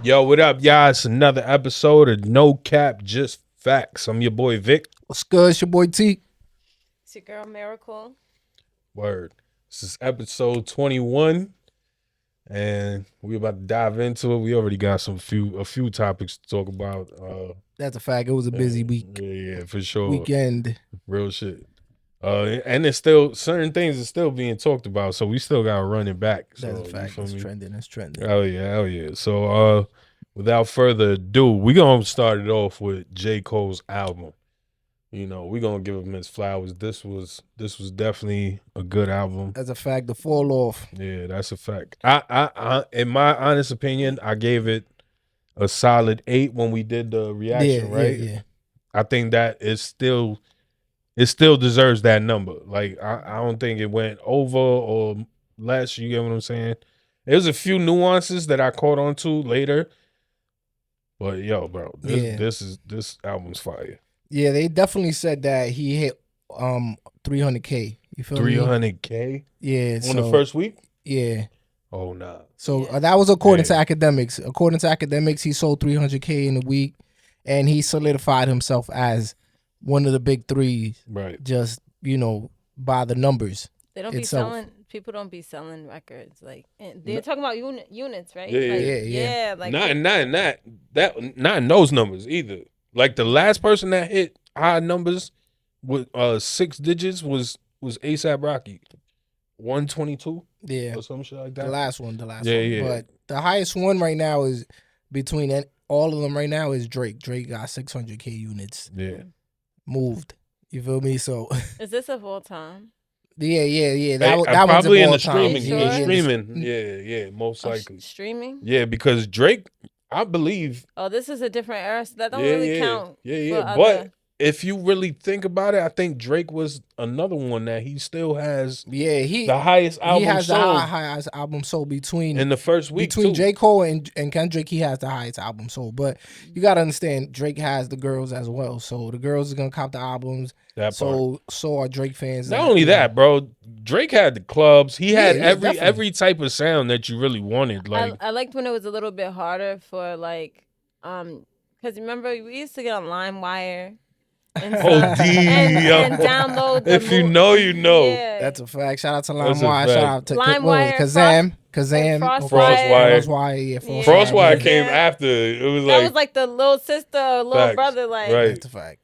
Yo, what up, y'all? It's another episode of No Cap Just FAX. I'm your boy Vic. What's good? It's your boy T. It's your girl Miracle. Word. This is episode 21, and we about to dive into it. We already got a few topics to talk about. That's a fact. It was a busy week. Yeah, for sure. Weekend. Real shit. And it's still certain things are still being talked about, so we still gotta run it back. So, That's a fact. It's trending. It's trending. Hell yeah. So without further ado, we gonna start it off with J. Cole's album. You know, we gonna give him his flowers. This was definitely a good album. That's a fact. The fall off. Yeah, that's a fact. I in my honest opinion, I gave it a solid 8 when we did the reaction, right? Yeah. I think that it still deserves that number. Like I don't think it went over or less. You get what I'm saying? There's a few nuances that I caught on to later. But yo, bro, this album's fire. Yeah, they definitely said that he hit 300K. You feel me? 300K? Yeah. On the first week? Yeah. Oh nah. So that was according to academics. According to academics, he sold 300K in a week, and he solidified himself as one of the big three. Right. Just, by the numbers. They don't itself. be selling. People don't be selling records. Like they're talking about units, right? Yeah. Like not in those numbers either. Like the last person that hit high numbers with 6 digits was ASAP Rocky, 122. Yeah, or some shit like that. The last one. Yeah. But the highest one right now is between all of them right now is Drake. Drake got 600K units. Yeah. Moved. You feel me? So is this of all time? Yeah. That probably in the streaming. Sure? Streaming. Yeah. Most likely. Streaming. Yeah, because Drake, I believe. Oh, this is a different era. So that don't really count. Yeah. But if you really think about it, I think Drake was another one that he still has. Yeah, the highest album. He has sold the highest album sold between in the first week between too. J. Cole and Kendrick. He has the highest album sold. But you gotta understand, Drake has the girls as well. So the girls are gonna cop the albums. So are Drake fans. Not only that, bro. Drake had the clubs. He had every type of sound that you really wanted. Like I liked when it was a little bit harder for because remember we used to get on LimeWire. And download. If you know, you know. Yeah. That's a fact. Shout out to LimeWire. Shout out to LimeWire, Kazam, Frostwire. Frostwire came after. It was that was like the little sister, or little brother. Like right. That's a fact.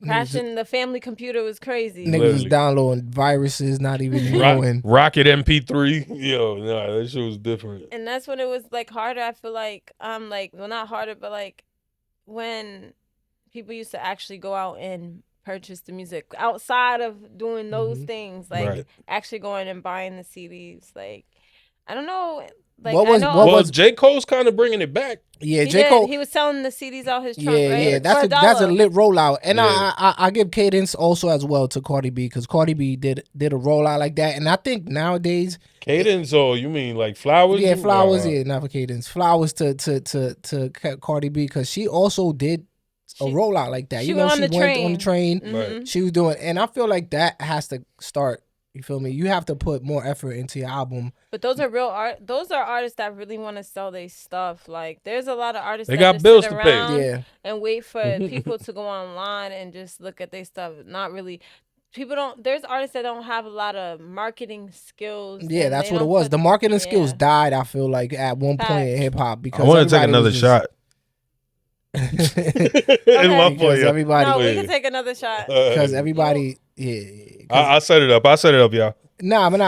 Crashing the family computer was crazy. Niggas was downloading viruses, not even knowing. Rocket MP3. Yo, nah, that shit was different. And that's when it was like harder. I feel like well, not harder, but like when people used to actually go out and purchase the music outside of doing those things, like actually going and buying the CDs. Like I don't know. Like J. Cole's kind of bringing it back. Yeah, J. Cole. He was selling the CDs out his trunk. Yeah. That's a lit rollout, and I give cadence also as well to Cardi B, because Cardi B did a rollout like that, and I think nowadays cadence. Or you mean like flowers? Yeah, flowers. Yeah, not for cadence. Flowers to Cardi B, because she also did a rollout like that. She went on the train. Mm-hmm. Right. She was doing, and I feel like that has to start. You feel me? You have to put more effort into your album. But those are real art. Those are artists that really want to sell their stuff. Like there's a lot of artists that got just bills sit to around pay. And wait for people to go online and just look at their stuff. Not really. There's artists that don't have a lot of marketing skills. Yeah, that's what it was. The marketing skills died, I feel like, at one point in hip hop, because I want to take another shot. Everybody, we can take another shot. Because everybody, I set it up. Y'all.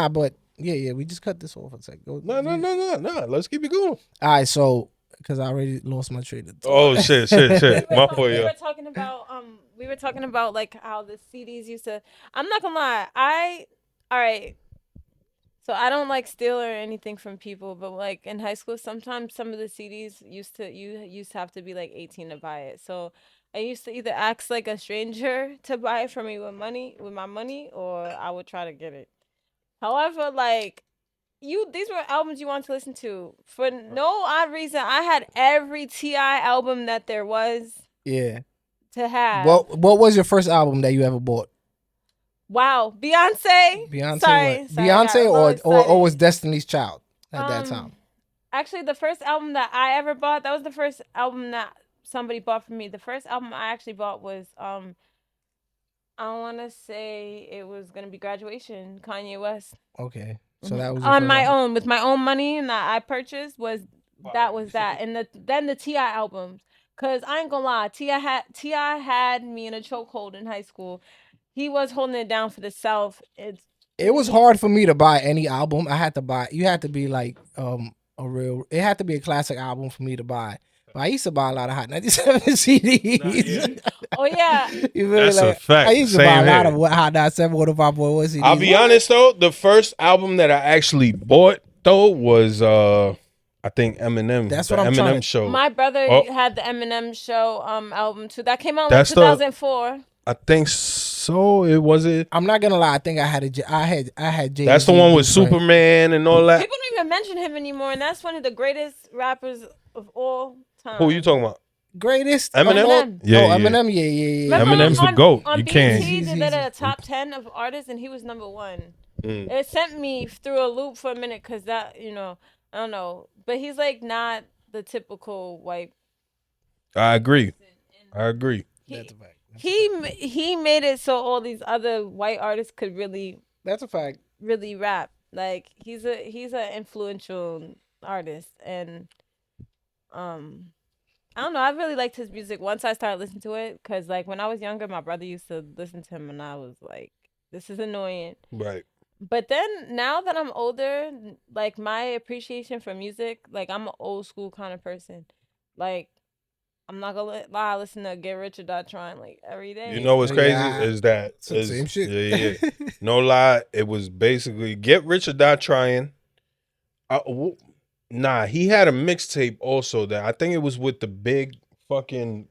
But we just cut this off a second. No. Let's keep it going. All right, so because I already lost my train of thought. Oh shit. My fault, We were talking about like how the CDs used to. I'm not gonna lie. All right. So I don't like steal or anything from people, but like in high school, sometimes some of the CDs used to have to be like 18 to buy it. So I used to either ask like a stranger to buy it for me with my money, or I would try to get it. However, like these were albums you want to listen to. For no odd reason, I had every T.I. album that there was. Yeah. To have. What was your first album that you ever bought? Wow, Beyonce. Sorry, Beyonce or was Destiny's Child at that time? actually the first album that I ever bought. That was the first album that somebody bought for me. The first album I actually bought was I want to say it was gonna be Graduation, Kanye West. Okay, so that was on my own with my own money, and that I purchased was that, and then the T.I. albums. Cause I ain't gonna lie, T.I. had me in a chokehold in high school. He was holding it down for the South. It was hard for me to buy any album. I had to buy. You had to be like It had to be a classic album for me to buy. But I used to buy a lot of Hot 97 CDs. Oh yeah, that's a fact. I used to buy a lot of Hot 97 105.1 CDs. I'll be honest though, the first album that I actually bought though was I think Eminem. That's what I'm Eminem show. My brother had the Eminem show album too. That came out in 2004. I think so. It was it. I'm not gonna lie. I think I had Jay. That's the one with Superman and all that. People don't even mention him anymore, and that's one of the greatest rappers of all time. Who are you talking about? Greatest Eminem. Eminem. Yeah. Eminem's the GOAT. You can't. He did it at a top 10 of artists, and he was number 1. It sent me through a loop for a minute because that, I don't know, but he's like not the typical white. I agree. That's a fact. He made it so all these other white artists could really. That's a fact. Really rap. Like he's an influential artist, and I don't know. I really liked his music once I started listening to it, because like when I was younger, my brother used to listen to him, and I was like, this is annoying. Right. But then now that I'm older, like my appreciation for music, like I'm an old school kind of person. Like I'm not gonna lie, I listen to Get Rich or Die Trying like every day. You know what's crazy is that it's the same shit. Yeah. No lie, it was basically Get Rich or Die Trying. Nah, he had a mixtape also that I think it was with the big fucking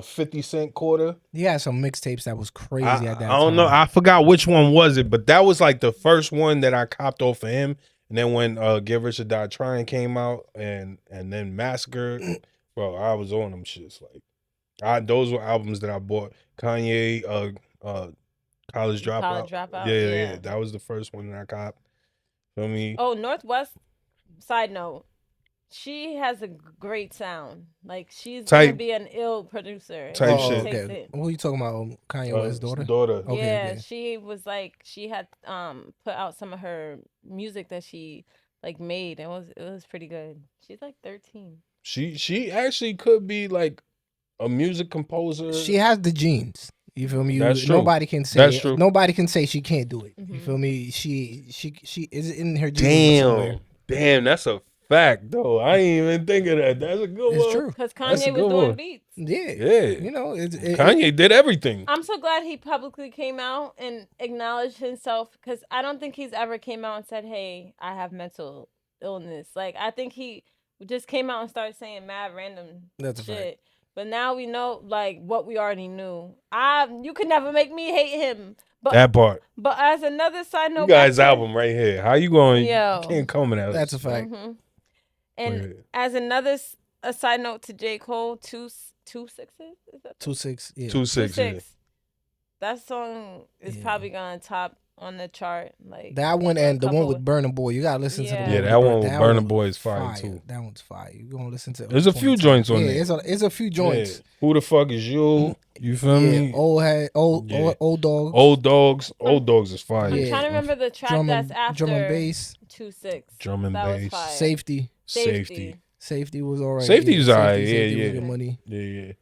50 Cent quarter. He had some mixtapes that was crazy at that time. I don't know. I forgot which one was it, but that was like the first one that I copped off of him. And then when Get Rich or Die Trying came out and then Massacre, bro, I was on them shits. Like, those were albums that I bought. Kanye, College Dropout. Yeah. That was the first one that I copped. Feel me? Oh, Northwest. Side note, she has a great sound. Like she's gonna be an ill producer. Type shit. Okay. Who are you talking about? Kanye West's daughter? Okay, yeah, she was like she had put out some of her music that she like made. It was pretty good. She's like 13. She actually could be like a music composer. She has the genes. You feel me? That's true. Nobody can say That's true. Nobody can say she can't do it. You feel me? She is in her genes somewhere. Damn, that's a fact though. I ain't even think of that. That's a good one. It's true. Because Kanye was doing beats. Yeah. You know, Kanye did everything. I'm so glad he publicly came out and acknowledged himself, because I don't think he's ever came out and said, hey, I have mental illness. Like, I think he just came out and started saying mad random shit. But now we know, like, what we already knew. You could never make me hate him. But, that part. But as another side note, you guys' album right here. How you going? Yo, you can't come in. That's a fact. And as another side note to J. Cole, 2 6 is that 2 6? Yeah. 2 6. Yeah. That song is probably gonna top on the chart. Like that one and the one with Burna Boy. You gotta listen to the one. Yeah, that one with Burna Boy is fire too. That one's fire. You gonna listen to it. There's a few joints on there. It's a few joints. Yeah. Who the fuck is you? You feel me? Old dogs. Old dogs is fire. I'm trying to remember the track that's after drum and bass. 2 6. Drum and bass. Safety was alright. Safety was alright. Yeah. Was good money. Yeah.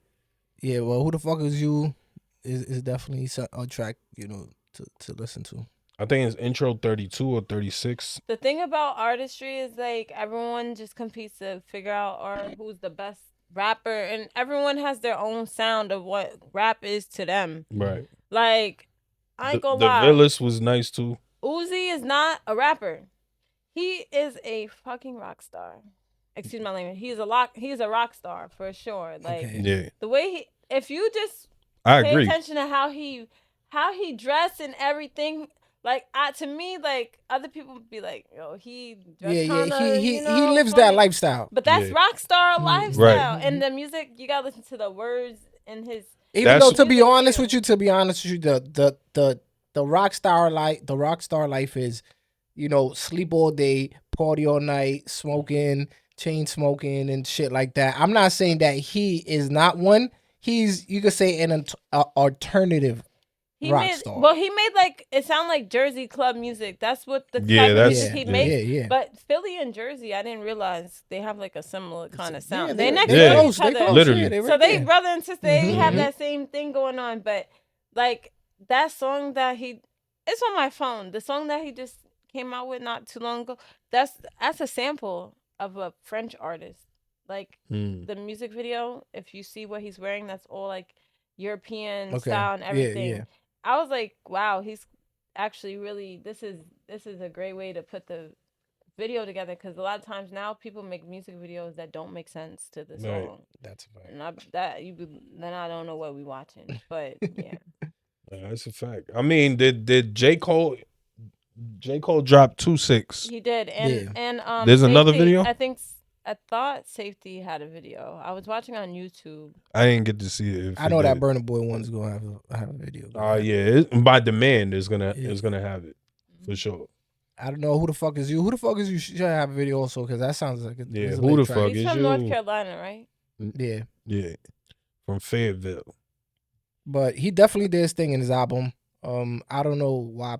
Yeah. Well, who the fuck is you? Is definitely a track to listen to. I think it's intro 32 or 36. The thing about artistry is like everyone just competes to figure out who's the best rapper, and everyone has their own sound of what rap is to them. Right. Like, I ain't gonna lie. The Villas was nice too. Uzi is not a rapper. He is a fucking rock star. Excuse my language. He's a rock star for sure. Like the way if you just pay attention to how he dressed and everything. Like to me, like other people would be like, "Yo, he dressed he lives that lifestyle." But that's rock star lifestyle, right. And the music you gotta listen to the words in his. Even though, to be honest with you, the rock star life is, sleep all day, party all night, smoking, chain smoking and shit like that. I'm not saying that he is not one. He's, you could say, an alternative rock star. Well, he made like it sound like Jersey club music. That's what the Yeah, type of that's- music he yeah. makes. Yeah. But Philly and Jersey, I didn't realize they have like a similar kind of sound. Yeah, they next they're to close, each other. Literally. Yeah, they So right they there. brother and sister, they have Mhm. that same thing going on. But like that song that it's on my phone. The song that he just came out with not too long ago. That's a sample of a French artist. Like the music video, if you see what he's wearing, that's all like European style and everything. Yeah. I was like, wow, he's actually really. This is a great way to put the video together because a lot of times now people make music videos that don't make sense to the Right. song. That's a fact. And then I don't know what we watching, but yeah. That's a fact. I mean, did J. Cole dropped 2-6? He did, and There's another Safety, video? I thought Safety had a video. I was watching on YouTube. I didn't get to see it. I know that Burna Boy one's gonna have a video. Oh yeah, by demand is gonna have it for sure. I don't know who the fuck is you. Who the fuck is you? Should have a video also because that sounds like a, Yeah, it's a who lit the track. fuck He's is from you? North Carolina, right? Yeah, Yeah, from Fayetteville. but he definitely did his thing in his album. I don't know why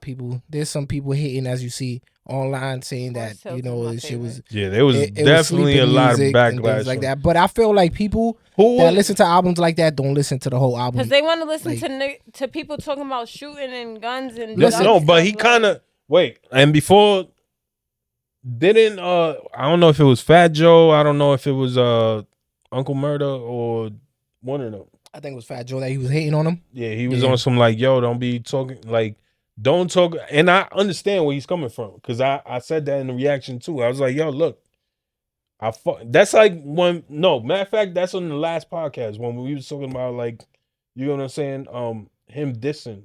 there's some people hating, as you see online, saying that this shit was Yeah, there was it definitely was a lot of sleeping music and backlash things like that. But I feel like people that listen to albums like that don't listen to the whole album because they want to listen to people talking about shooting and guns and No, but he kind of and before didn't I don't know if it was Fat Joe, I don't know if it was Uncle Murder or one of them. I think it was Fat Joe that he was hating on him. Yeah, he was on some like, yo, don't be talking like, don't talk. And I understand where he's coming from because I said that in the reaction too. I was like, yo, look, that's like matter of fact, that's on the last podcast when we was talking about like, you know what I'm saying? Him dissing.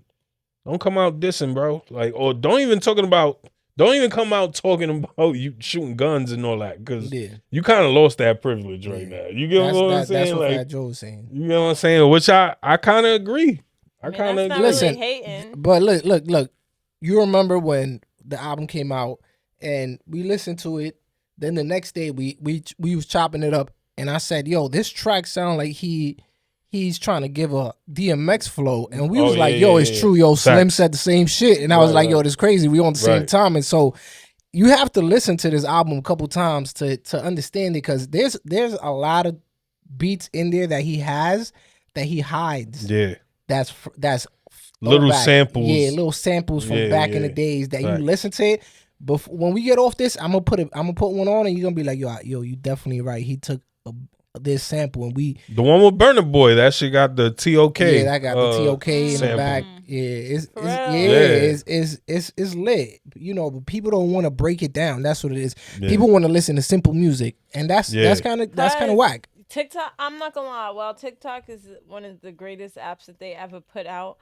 Don't come out dissing, bro. Like, or don't even come out talking about you shooting guns and all that because you kind of lost that privilege right now. You get what I'm saying? That's what like, Fat Joe was saying. You know what I'm saying? Which I kind of agree. I kind of agree. Listen, really hating. But look. You remember when the album came out and we listened to it. Then the next day we was chopping it up and I said, yo, this track sound like he's trying to give a DMX flow. And we was like, yo, it's true. Yo, Slim said the same shit. And I was like, yo, this crazy. We on the same time. And so you have to listen to this album a couple times to understand it because there's a lot of beats in there that he has that he hides. Yeah. That's little samples. Yeah, little samples from back in the days that you listen to it. But when we get off this, I'm gonna put one on and you're gonna be like, yo, you definitely right. He took this sample and the one with Burna Boy, that shit got the TOK. Yeah, that got the TOK in the back. Yeah, it's lit. You know, but people don't want to break it down. That's what it is. Yeah. People want to listen to simple music, and that's kind of whack. TikTok, I'm not gonna lie. While TikTok is one of the greatest apps that they ever put out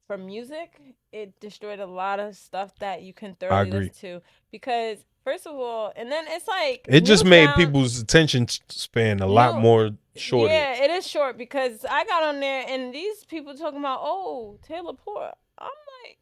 for music, it destroyed a lot of stuff that you can thoroughly listen to because. First of all, and then it's like it just made people's attention span a lot more shorter. Yeah, it is short because I got on there and these people talking about Taylor Port. I'm like,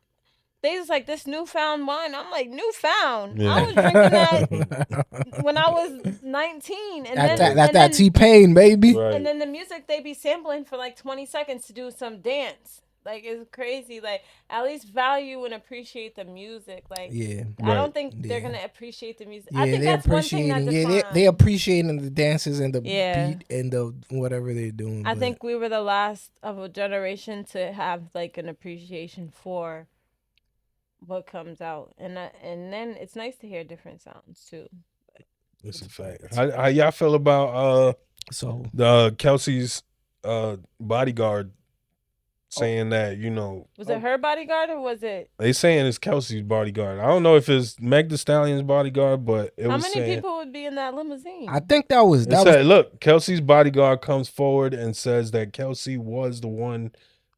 they just like this newfound wine. I'm like, newfound. Yeah. I was drinking that when I was 19, and that's that T-Pain, baby. Right. And then the music they be sampling for like 20 seconds to do some dance. Like, it's crazy. Like, at least value and appreciate the music. Like, I don't think they're going to appreciate the music. I think that's one thing that they appreciating the dances and the beat and the whatever they're doing. I think we were the last of a generation to have, like, an appreciation for what comes out. And then it's nice to hear different sounds, too. That's a fact. How y'all feel about the Kelsey's bodyguard saying that, you know... Was it her bodyguard or was it... They saying it's Kelsey's bodyguard. I don't know if it's Meg Thee Stallion's bodyguard, but it How was many people would be in that limousine? I think that was... Look, Kelsey's bodyguard comes forward and says that Kelsey was the one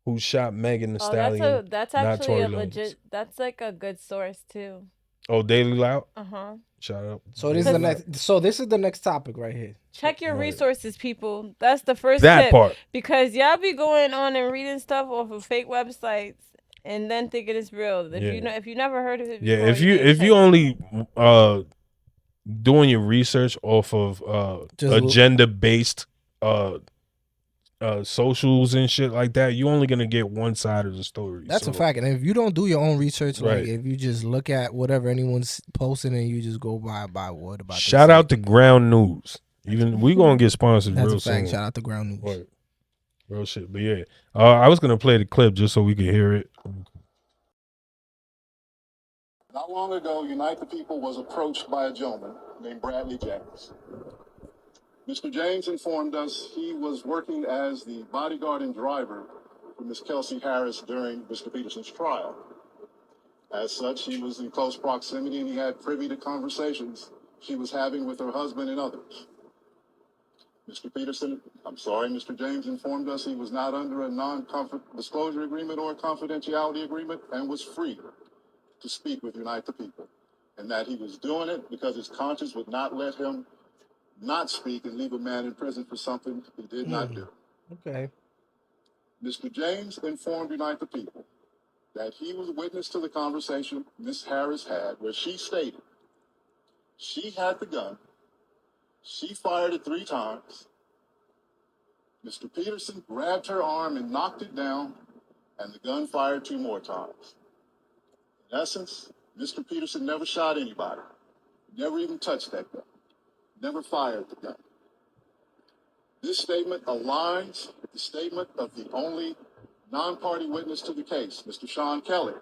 who shot Megan Thee Stallion. That's actually a legit... That's like a good source, too. Oh, Daily Loud? Uh-huh. Shout out. So this is the next topic right here. Check your resources, people. That's the first tip. Part. Because y'all be going on and reading stuff off of fake websites and then thinking it's real. If you never heard of it before, if you only doing your research off of agenda based socials and shit like that, you're only gonna get one side of the story. That's a fact. And if you don't do your own research, like Right. if you just look at whatever anyone's posting and you just go by what about shout out to Ground News. Even we gonna get sponsored That's real a fact. soon. Shout out to Ground News. Right. Real shit. But yeah, I was gonna play the clip just so we could hear it. Not long ago, Unite the People was approached by a gentleman named Bradley James. Mr. James informed us he was working as the bodyguard and driver for Ms. Kelsey Harris during Mr. Peterson's trial. As such, he was in close proximity and he had privy to conversations she was having with her husband and others. Mr. James informed us he was not under a non-disclosure agreement or a confidentiality agreement and was free to speak with Unite the People, and that he was doing it because his conscience would not let him not speak and leave a man in prison for something he did not do. Okay. Mr. James informed Unite the People that he was a witness to the conversation Ms. Harris had where she stated she had the gun, she fired it 3 times, Mr. Peterson grabbed her arm and knocked it down, and the gun fired 2 more times. In essence, Mr. Peterson never shot anybody, never even touched that gun, never fired the gun. This statement aligns with the statement of the only non-party witness to the case, Mr. Sean Kelly,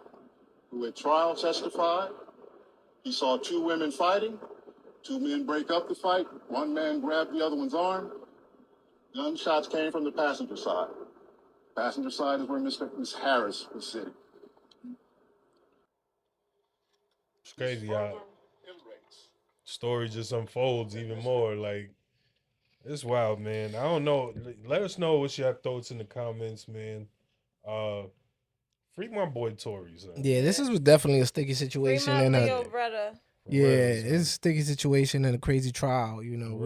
who at trial testified he saw 2 women fighting, 2 men break up the fight, 1 man grabbed the other one's arm. Gunshots came from the passenger side. Passenger side is where Ms. Harris was sitting. It's crazy how story just unfolds even more. Like, it's wild, man. I don't know. Let us know what's your thoughts in the comments, man. Free my boy Tory. Son. Yeah, this was definitely a sticky situation and Leo brother. Yeah, it's a sticky situation and a crazy trial. You know,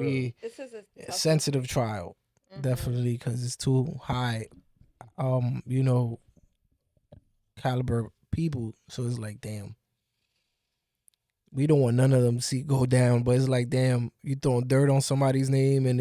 This is a sensitive trial, definitely, because it's too high. You know, caliber people. So it's like, damn. We don't want none of them to go down, but it's like, damn, you throwing dirt on somebody's name, and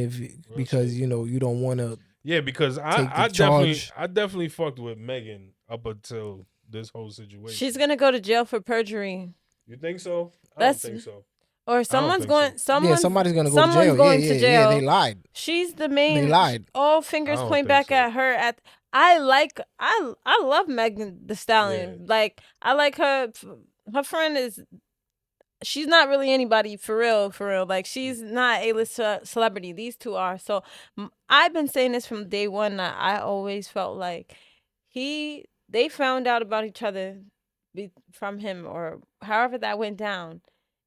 because you know you don't want to. Yeah, because I definitely fucked with Megan up until this whole situation. She's gonna go to jail for perjury. You think so? I don't think so. Or someone's going. Somebody's gonna go to jail. Going to jail. Yeah, they lied. She's the main. They lied. All fingers point back at her. I love Megan Thee Stallion. Yeah. Like I like her. Her friend is. She's not really anybody for real. Like she's not A-list celebrity. These 2 are. So I've been saying this from day one. That I always felt like they found out about each other from him or however that went down,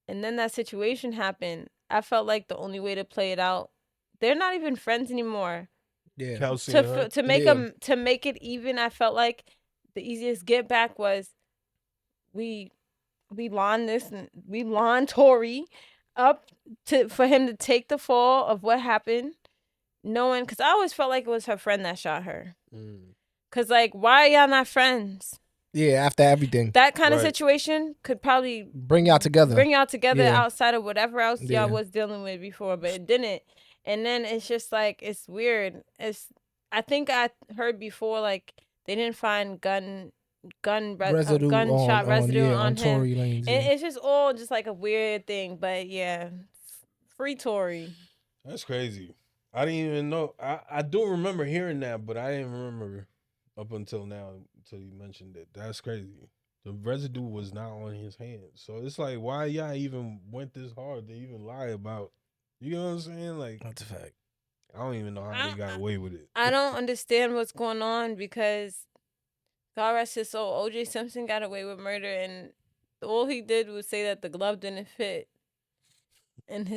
and then that situation happened. I felt like the only way to play it out, they're not even friends anymore. Yeah. Kelsey to make it even, I felt like the easiest get back was we lawn Tory up for him to take the fall of what happened, knowing, because I always felt like it was her friend that shot her. Because like, why are y'all not friends? Yeah, after everything, that kind of situation could probably bring y'all together outside of whatever else y'all was dealing with before, but it didn't. And then it's just like, it's weird. I think I heard before, like they didn't find gunshot residue on him. Tory Lanez, and it's just all just like a weird thing. But yeah, free Tory. That's crazy. I didn't even know. I do remember hearing that, but I didn't remember up until now, until you mentioned it. That's crazy. The residue was not on his hands. So it's like, why y'all even went this hard to even lie about? You know what I'm saying? Like, that's a fact. I don't even know how they got away with it. I don't understand what's going on, because God rest his soul, O.J. Simpson got away with murder, and all he did was say that the glove didn't fit, and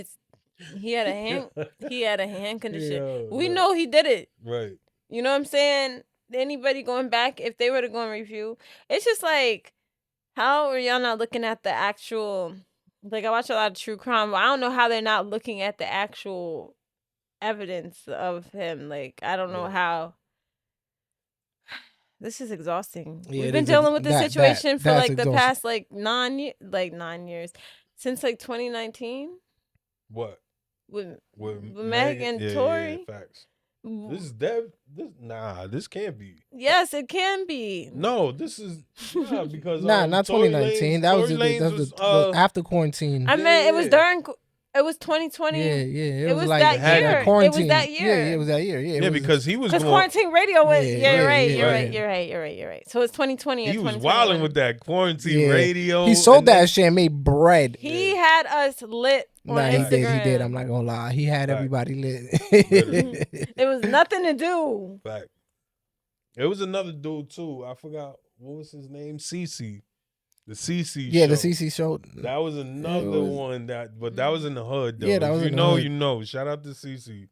he had a hand condition. Yeah, we know he did it. Right. You know what I'm saying? Anybody going back, if they were to go and review, it's just like, how are y'all not looking at the actual? Like, I watch a lot of true crime, but I don't know how they're not looking at the actual evidence of him. Like, I don't know how. This is exhausting. Yeah, we've been dealing with this situation for like the past like 9 years, since like 2019. What? with With Meg and Tory. Yeah, facts. This is Dev. This can't be. Yes, it can be. No, this is because not Tory 2019. Lanez, That was Tory the, Lanez that was was the after quarantine. I mean, it was during. It was 2020. Yeah. It was like that year. quarantine. It was that year. Yeah, it was that year. Yeah, yeah, because he was because going. quarantine radio was. Yeah, You're right. yeah. You're right. So it's 2020 and He was 2021. wilding with that quarantine radio. He sold and then- that shit and made bread. He had us lit on Nah, Instagram. he did. I'm not gonna lie. He had everybody lit. It was nothing to do. Fact. It was another dude too. I forgot what was his name. CC. The CC Yeah, show. the CC show. That was another one but that was in the hood though. Yeah, that was if in you the know, hood. you know. Shout out to CC.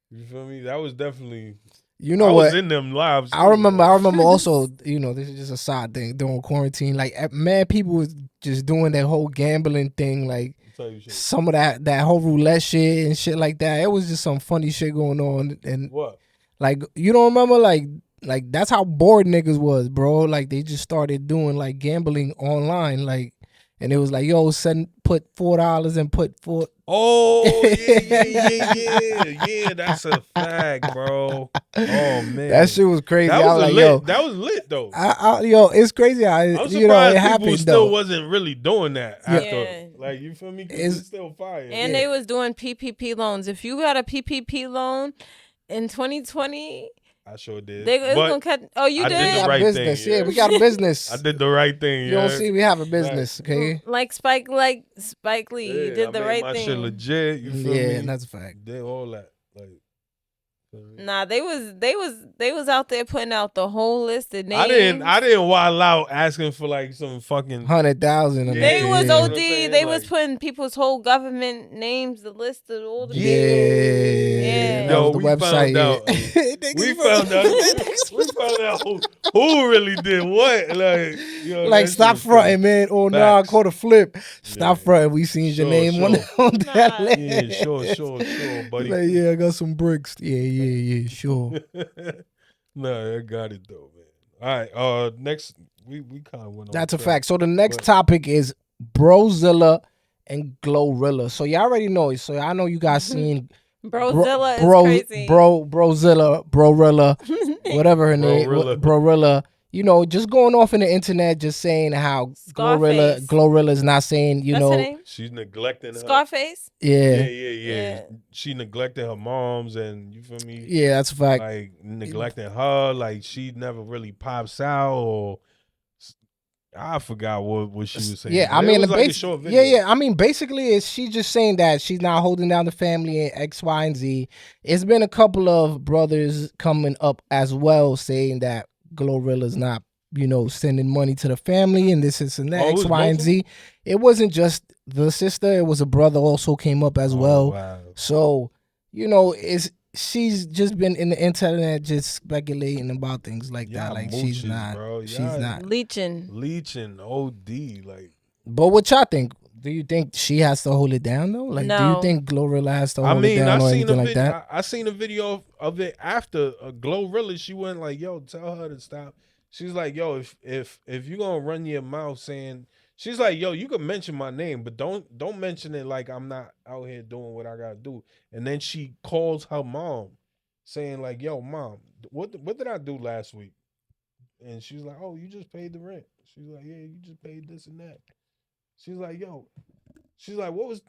You feel me? That was definitely. You know I what? was in them lives. I remember also, this is just a side thing during quarantine. Like, man, people was just doing that whole gambling thing. Like, some of that whole roulette shit and shit like that. It was just some funny shit going on. And what? Like, you don't remember, like that's how bored niggas was, bro. Like, they just started doing like gambling online, like, and it was like, yo, put $4 and put $4. Oh yeah. That's a fact, bro. Oh man, that shit was crazy. That was like, lit. yo, that was lit though. Yo, it's crazy how I'm surprised it people happened still though. wasn't really doing that after. Yeah. Like, you feel me? 'Cause it's still fire. And they was doing PPP loans. If you got a PPP loan in 2020, I sure did. they was gonna cut. Oh, you I did? did the right business. thing. Yeah, we got a business. I did the right thing. You don't see, we have a business, okay? Like Spike Lee, you did the I made right my thing. shit legit. You feel me? Yeah, that's a fact. Did all that. Like, nah, they was out there putting out the whole list of names. I didn't wild out asking for like some fucking 100,000. They was Yeah. OD. They was putting people's whole government names, the list of all the people. Yeah. That Yo, was the we website. found out. we found out who really did what. Like, yo, like, that stop shit was fronting, man. Oh, no, I caught a flip. Stop fronting. We seen your name on that list. Yeah, sure, buddy. Like, yeah, I got some bricks. Yeah, sure. No, I got it though, man. All right, next we kind of went on. That's a track. fact. So the next topic is Brozilla and Glorilla. So y'all already know. So I know you guys seen Brozilla is crazy. Brozilla, Brorilla, whatever her name, Brorilla. You know, just going off in the internet, just saying how Glorilla's not saying, That's her name? She's neglecting Scarface. Yeah. She neglected her moms, and you feel me? Yeah, that's a fact. Like, neglecting her, like she never really pops out, or I forgot what she was saying. Yeah, I It mean, was like a short video. yeah. I mean, basically, she just saying that she's not holding down the family and X, Y, and Z. It's been a couple of brothers coming up as well saying that Glorilla's not, sending money to the family and this and that, X, Y, and Z. It wasn't just the sister; it was a brother also came up as well. Wow. So, she's just been in the internet just speculating about things like that. Like, she's not, she's not leeching OD. Like, but what y'all think? Do you think she has to hold it down though? Like, no. do you think Glorilla has to hold it down or anything like that? I seen a video of it after Glorilla. She went like, "Yo, tell her to stop." She's like, "Yo, if you gonna run your mouth saying," she's like, "Yo, you can mention my name, but don't mention it like I'm not out here doing what I gotta do." And then she calls her mom, saying like, "Yo, mom, what did I do last week?" And she's like, "Oh, you just paid the rent." She's like, "Yeah, you just paid this and that." She's like, "Yo," she's like, "What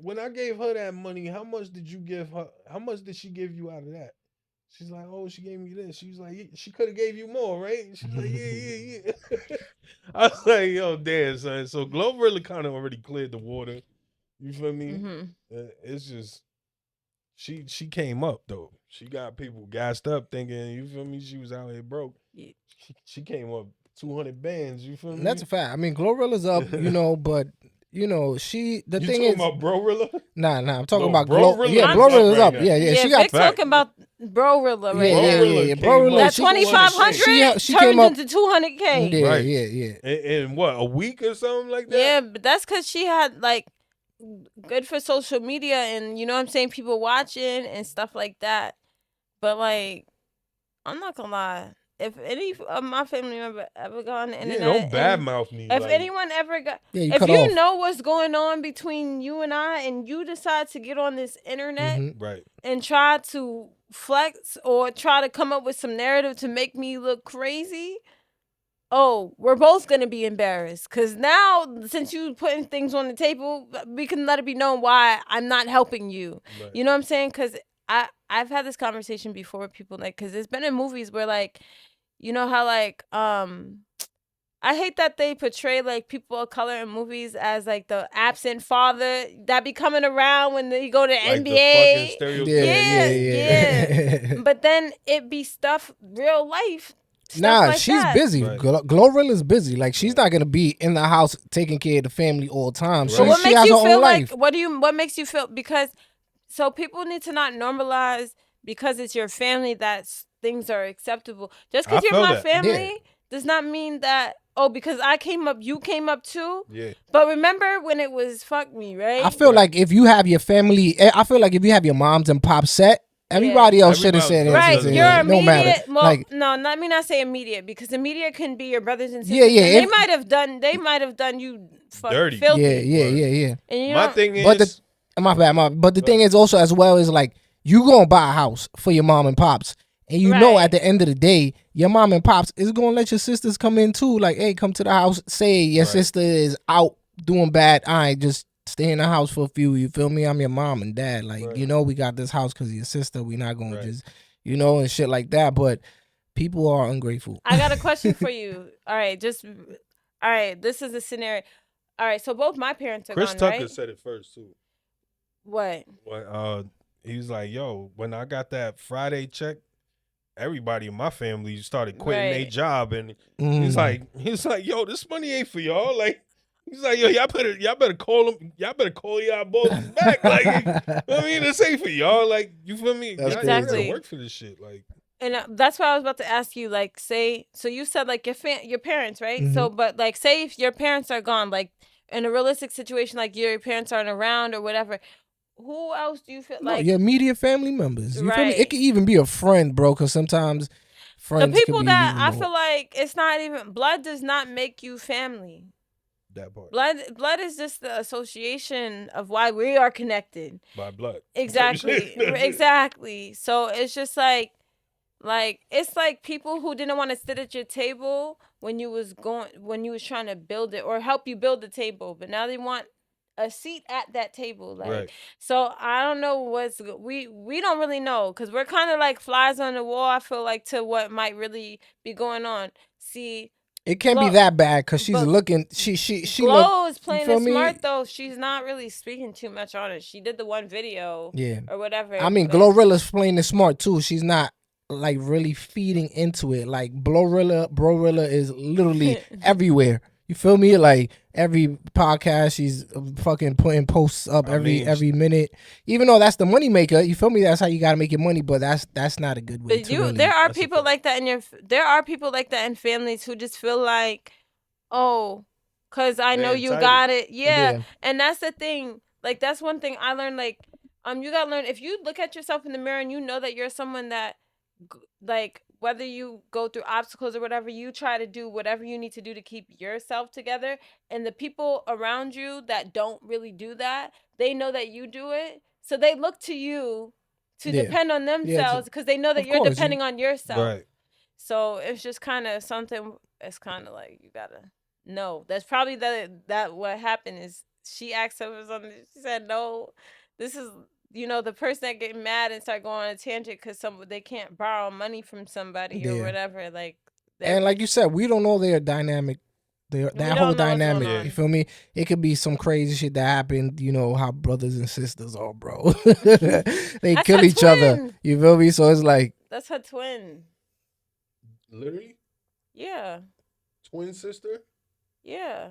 when I gave her that money, how much did you give her? How much did she give you out of that?" She's like, "Oh, she gave me this." She was like, "She could have gave you more, right?" And she's like, "Yeah." I was like, "Yo, damn, son." So Glorilla kind of already cleared the water. You feel me? Mm-hmm. It's just she came up though. She got people gassed up thinking, you feel me? She was out here broke. Yeah. She came up 200 bands. You feel me? That's a fact. I mean, Glorilla's up, but the thing is, about Brorilla? Nah, I'm talking about Glorilla. Yeah, Glorilla's up. Right Yeah. She Vic got talking about Brorilla right yeah. now. Brorilla. That 2,500 she turned came up into 200K. Yeah, Right. yeah. In what, a week or something like that? Yeah, but that's because she had like good for social media and you know what I'm saying, people watching and stuff like that. But like, I'm not gonna lie, if any of my family member ever got on the internet, don't badmouth me. If like, anyone ever got, Yeah, if you know what's going on between you and I, and you decide to get on this internet right, and try to flex or try to come up with some narrative to make me look crazy, oh, we're both going to be embarrassed. Because now, since you putting things on the table, we can let it be known why I'm not helping you. right. You know what I'm saying? Because I've had this conversation before with people, like, because it's been in movies where, like, you know how, like, I hate that they portray, like, people of color in movies as, like, the absent father that be coming around when they go to like NBA. The fucking stereotype. Yeah. But then it be stuff, real life. Nah, like she's that. busy. Right. Glorilla's busy. Like, she's not gonna be in the house taking care of the family all the time. Right. But what She makes has you her feel own like? life. What makes you feel? Because so people need to not normalize because it's your family that things are acceptable. Just because I you're feel my that. family does not mean that. Oh, because I came up, you came up too. Yeah. But remember when it was fuck me, right? I feel like if you have your family, I feel like if you have your moms and pops set, everybody else should have said Everybody- anything. Right, you're no immediate. matter. Well, Like, no, not me. Not say immediate because immediate can be your brothers and sisters. Yeah, yeah, And they if- might have done. They might have done you Dirty. filthy. yeah. And you My don't- thing is, But my bad. But the thing is also as well is like you gonna buy a house for your mom and pops, and you know Right. at the end of the day, your mom and pops is gonna let your sisters come in too. Like, hey, come to the house. Say your Right. sister is out doing bad. I ain't just stay in the house for a few. You feel me? I'm your mom and dad. Like, Right. you know, we got this house because of your sister. We not gonna Right. just, you know, and shit like that. But people are ungrateful. I got a question for you. All right, this is a scenario. All right, so both my parents are Chris gone, Tucker right? said it first too. What? When he was like, "Yo, when I got that Friday check, everybody in my family started quitting their Right. job," and Mm. he's like, "Yo, this money ain't for y'all." Like, he's like, "Yo, y'all better call them. Y'all better call y'all bosses back." Like, I mean, this ain't for y'all. Like, you feel me? That's Y'all gotta Exactly. work for this shit. Like, And that's what I was about to ask you. Like, say, so you said like your parents, right? Mhm. So, but like, say if your parents are gone, like in a realistic situation, like your parents aren't around or whatever, who else do you feel No, like your immediate family members. You feel me? Right. It could even be a friend, bro. Because sometimes the friends people could be that even I more. feel like it's not even blood does not make you family. that part Blood is just the association of why we are connected. by blood. Exactly. Exactly. So it's just like it's like people who didn't want to sit at your table when you was trying to build it or help you build the table, but now they want a seat at that table. Like, Right. so I don't know we don't really know because we're kind of like flies on the wall. I feel like to what might really be going on. See, It can't be Glow- that bad because she's but looking. She look. Glow is playing feel it me? smart though. She's not really speaking too much on it. She did the one video, Yeah. or whatever. I mean, but- Glorilla's playing it smart too. She's not like really feeding into it. Like Brorilla is literally everywhere. You feel me? Like every podcast, she's fucking putting posts up I every mean, minute. Even though that's the money maker, you feel me? That's how you gotta make your money. But that's not a good way But to really. there are That's a people fact. like that there are people like that in families who just feel like, oh, cause I They're know you entitled. got it, yeah. Yeah. And that's the thing. Like that's one thing I learned. Like, you gotta learn if you look at yourself in the mirror and you know that you're someone that, like, whether you go through obstacles or whatever, you try to do whatever you need to do to keep yourself together. And the people around you that don't really do that, they know that you do it, so they look to you to Yeah. depend on themselves because they know that of you're course. depending on yourself. Right. So it's just kind of something. It's kind of like you gotta know. That's probably that what happened is she asked her for something. She said no. This is the person that get mad and start going on a tangent because they can't borrow money from somebody or Yeah. whatever. Like And like you said, we don't know their dynamic. That don't whole know what's going dynamic, on. you feel me? It could be some crazy shit that happened. You know how brothers and sisters are, bro. They That's kill her each other. twin. You feel me? So it's like, That's her twin. Literally, Yeah, twin sister. yeah.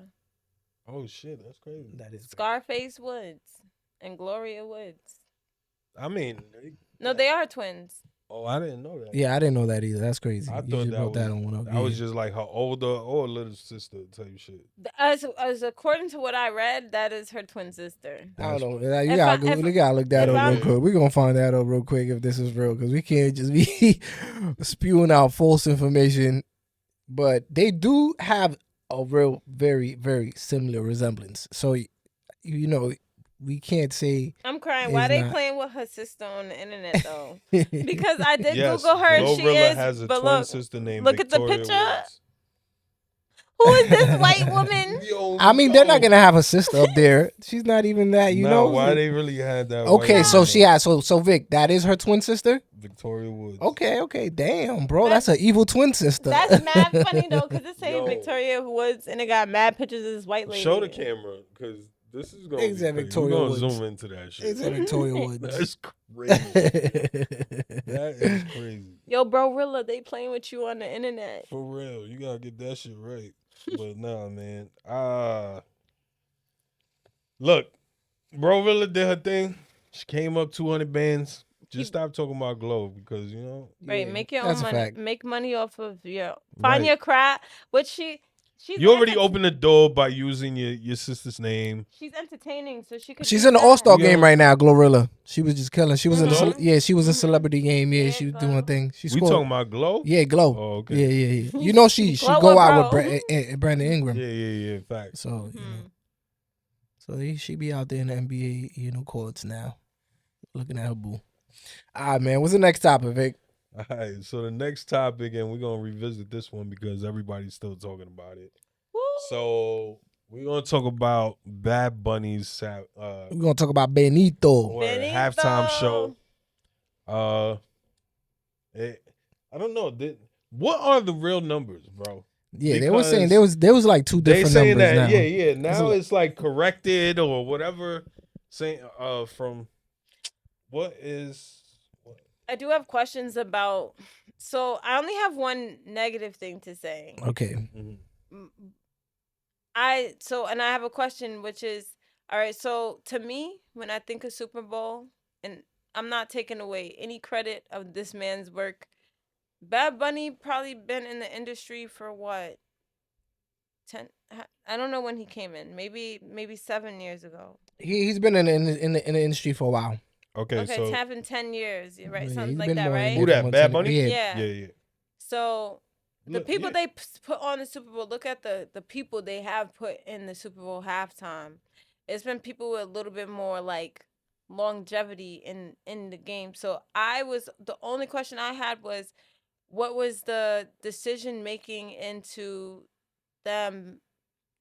Oh shit, that's crazy. that is Scarface Woods and Gloria Woods. I mean, No, they are twins. Oh, I didn't know that. Yeah, I didn't know that either. That's crazy. I You thought just that brought was, that on one up. I was just like her older or little sister type shit. As according to what I read, that is her twin sister. I don't know. You If gotta, I- if- you gotta look that if up real I'm- quick. We're gonna find that out real quick if this is real, because we can't just be spewing out false information. But they do have a real, very, very similar resemblance. So, you know, we can't say. I'm crying. It's Why they not. playing with her sister on the internet though? Because I did Yes, Google her and she Glorilla is. has a but twin look, sister named look at the Victoria picture. Woods. Who is this white woman? I mean, they're not gonna have a sister up there. She's not even that. You know why they really had that? Okay, white so woman, she has so Vic, that is her twin sister. Victoria Woods. Okay, damn, bro, that's an evil twin sister. That's mad funny though, because it's saying Yo. Victoria Woods and it got mad pictures of this white lady. Show the camera because this is gonna They be said crazy. Victoria We're gonna Woods. zoom into that shit. It's Victoria Woods. That's crazy. That is crazy. Yo, bro, Rilla, they playing with you on the internet. For real, you gotta get that shit right. But nah, man. Look, Bro Rilla did her thing. She came up 200 bands. Just stop talking about Glow because Right, Yeah, make your own that's a money. fact. Make money off of your find Right. your craft. Which she's you already enter- opened the door by using your sister's name. She's entertaining, so she could. She's do in the that. All-Star Yeah. game right now, Glorilla. She was just killing. She was in the Mhm. yeah, she was in Mhm. celebrity game. Yeah, Yeah, she was Glow. doing her thing. She We scored. talking about Glow? Yeah, Glow. Oh, okay. Yeah. You know she Glow go or out bro? with Brandon Ingram. Yeah. Facts. So you know, Mhm. so she be out there in the NBA courts now, looking at her boo. All right, man. What's the next topic, Vic? All right. So the next topic, and we're gonna revisit this one because everybody's still talking about it. Woo. So we're gonna talk about Bad Bunny's We're gonna talk about Benito. Benito. halftime show. I don't know. What are the real numbers, bro? Yeah, they were saying Because there was like two They different saying numbers that, now. yeah. Now a- it's like corrected or whatever. Saying from what is I do have questions about. So I only have one negative thing to say. Okay. And I have a question, which is, all right. So to me, when I think of Super Bowl, and I'm not taking away any credit of this man's work, Bad Bunny probably been in the industry for what? 10? I don't know when he came in. Maybe 7 years ago. He's been in the industry for a while. okay? Okay, So it's having 10 years, right? Yeah, Something he's like been that, more in right? who there that? for Bad months. Bunny? Yeah. Yeah. So the Look, people yeah. they put on the Super Bowl, look at the people they have put in the Super Bowl halftime. It's been people with a little bit more like longevity in the game. So the only question I had was, what was the decision making into them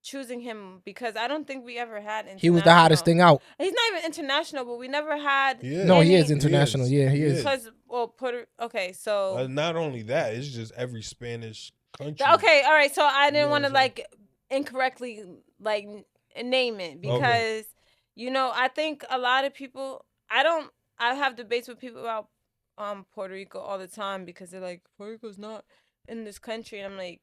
choosing him? Because I don't think we ever had international. He was the hottest thing out. He's not even international, but we never had. He is. No, he any- is international. He is. Yeah, he He is. is. Because okay, so Not only that, it's just every Spanish country. okay, all right. So I You didn't know want to what I'm like incorrectly like name it because I think a lot of people. I have debates with people about Puerto Rico all the time because they're like, Puerto Rico's not in this country, and I'm like,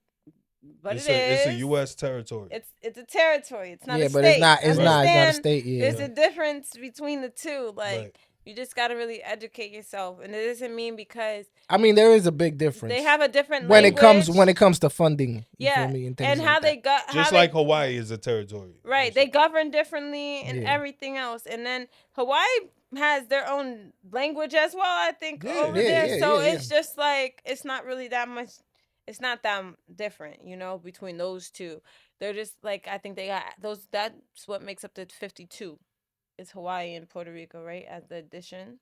but It's it's a U.S. territory. It's a territory. It's not Yeah, a but state. it's not a Understand? state. Yeah. There's a difference between the two. Like Right. you just gotta really educate yourself, and it doesn't mean because I mean, there is a big difference. they have a different when language. it comes to funding. You Yeah, feel me? And, things and like how that. they got Just like Hawaii is a territory. right, they govern differently and Yeah. everything else, and then Hawaii has their own language as well. I think Yeah. over Yeah, there, yeah, so yeah, it's just like it's not really that much. It's not that different, between those two. They're just like I think they got those. That's what makes up the 52. It's Hawaii and Puerto Rico, right, as the addition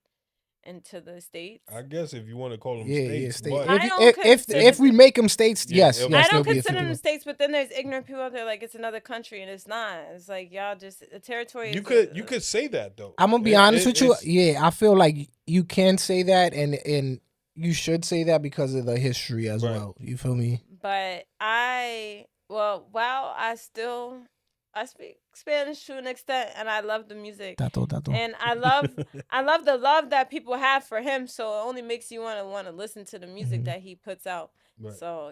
into the states. I guess if you want to call them Yeah, states. state. but- I If, don't if consider- we make them states, Yeah, yes, it'll- yes, I don't there'll be a consider them 51. states, but then there's ignorant people out there like it's another country and it's not. It's like y'all just a territory. You is you could say that though. I'm gonna be honest with you. Yeah, I feel like you can say that, and you should say that because of the history as Right. well. You feel me? But I speak Spanish to an extent, and I love the music, Tato. and I love the love that people have for him. So it only makes you want to listen to the music Mhm. that he puts out. Right. So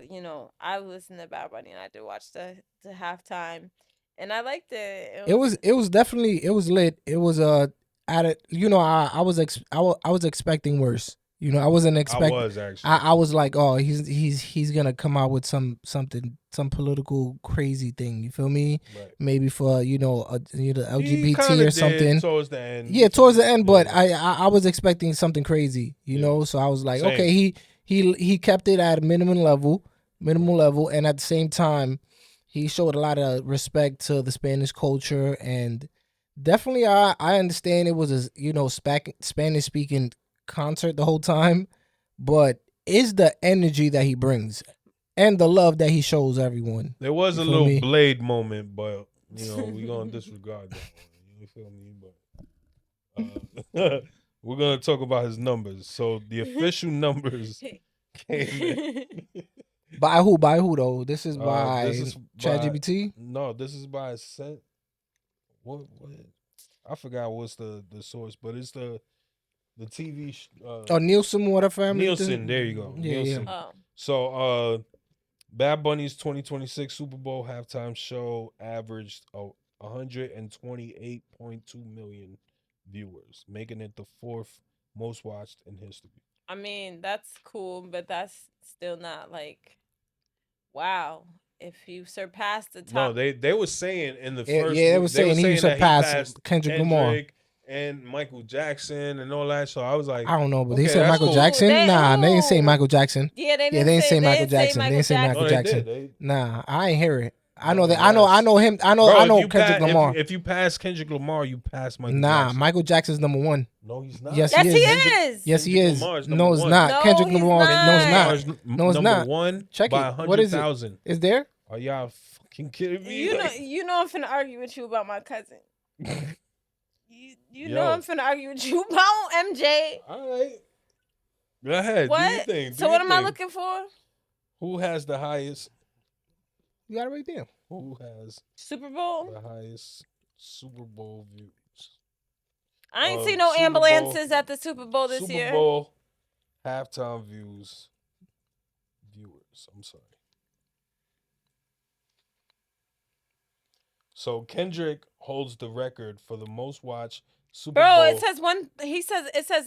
I listened to Bad Bunny and I did watch the halftime, and I liked it. It was definitely lit. It was I was expecting worse. You know, I wasn't I expecting. was actually. I was like, oh, he's gonna come out with some political crazy thing. You feel me? Right. Maybe for He LGBT kinda or did something. towards the end. Yeah, towards the end, but Yeah. I was expecting something crazy, you Yeah. know. So I was like, Same. okay, he kept it at a minimal level, and at the same time, he showed a lot of respect to the Spanish culture, and definitely I understand it was a Spanish speaking concert the whole time, but it's the energy that he brings and the love that he shows everyone. There was You a feel little me? Blade moment, but we're gonna disregard that one. You feel me? But we're gonna talk about his numbers. So the official numbers came in. By who? By who though? This is by This is by- ChatGPT. No, this is by what I forgot what's the source, but it's the TV Or Nielsen, whatever family. Nielsen, there you go. Yeah, Nielsen. yeah. Oh. So Bad Bunny's 2026 Super Bowl halftime show averaged 128.2 million viewers, making it the 4th most watched in history. I mean, that's cool, but that's still not like, wow. If you surpass the top, No, they were saying in the Yeah, first they were week- saying he that surpassed Kendrick Lamar. and Michael Jackson and all that. So I was like, I don't know, but okay, they said that's Michael cool. Jackson. They- Nah, they didn't say ooh. Michael Jackson. yeah, they Yeah, didn't they didn't say Michael they didn't Jackson. They didn't say Michael No, they Jackson. did. Nah, I ain't hear it. I know No, that. I know him. I know Bro, if you Kendrick Lamar. If you pass Kendrick Lamar, you pass Michael Nah, Jackson. Michael Jackson's number one. No, he's not. Yes, Yes, he he is. is. Yes, he Kendrick is. Lamar is No, number it's one. not. No, Kendrick he's Lamar. No, it's not. not. No, it's number not. one Check by it. What is it? 100,000. Is there? Are y'all fucking kidding me? You know I'm finna argue with you about my cousin. You know Yo. I'm finna argue with you about MJ. All right. Go ahead. Do your What? thing. So what am I looking for? Who has the highest? You got it right there. Who has Super Bowl? the highest Super Bowl views? I ain't seen no Super Bowl- ambulances at the Super Bowl this Super year. Bowl halftime viewers. I'm sorry. So Kendrick holds the record for the most watched Super Bro, Bowl. it says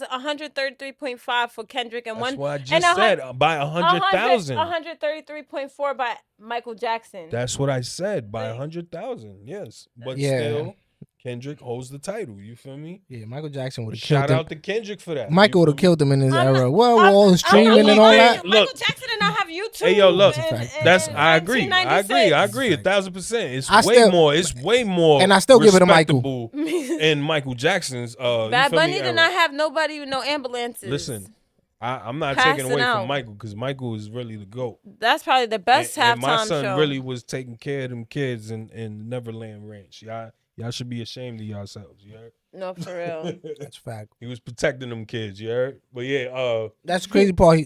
133.5 for Kendrick and That's one what I just and said. By 100,000. 133.4 by Michael Jackson. That's what I said. By Like- 100,000. Yes. But Yeah. still, Kendrick holds the title. You feel me? Yeah, Michael Jackson would have killed Shout him. out to Kendrick for that. Michael You would have feel me? killed him in his I'm era. not- Well, I'm- all the streaming I'm and all like, that. Michael Look. Jackson did not have YouTube. Hey, yo, look. That's a fact. That's in I agree. 1996. 1,000%. It's I way still- more. It's way more. And I still give it to Michael. respectable in Michael Jackson's. You Bad feel me, Bunny did era. not have nobody with no ambulances. Listen, I'm not Passing taking away out. from Michael because Michael is really the GOAT. That's probably the best And my halftime son show. really was taking care of them kids in Neverland Ranch. Y'all should be ashamed of yourselves. You heard? No, for real. That's a fact. He was protecting them kids. You heard? But yeah, That's the crazy part.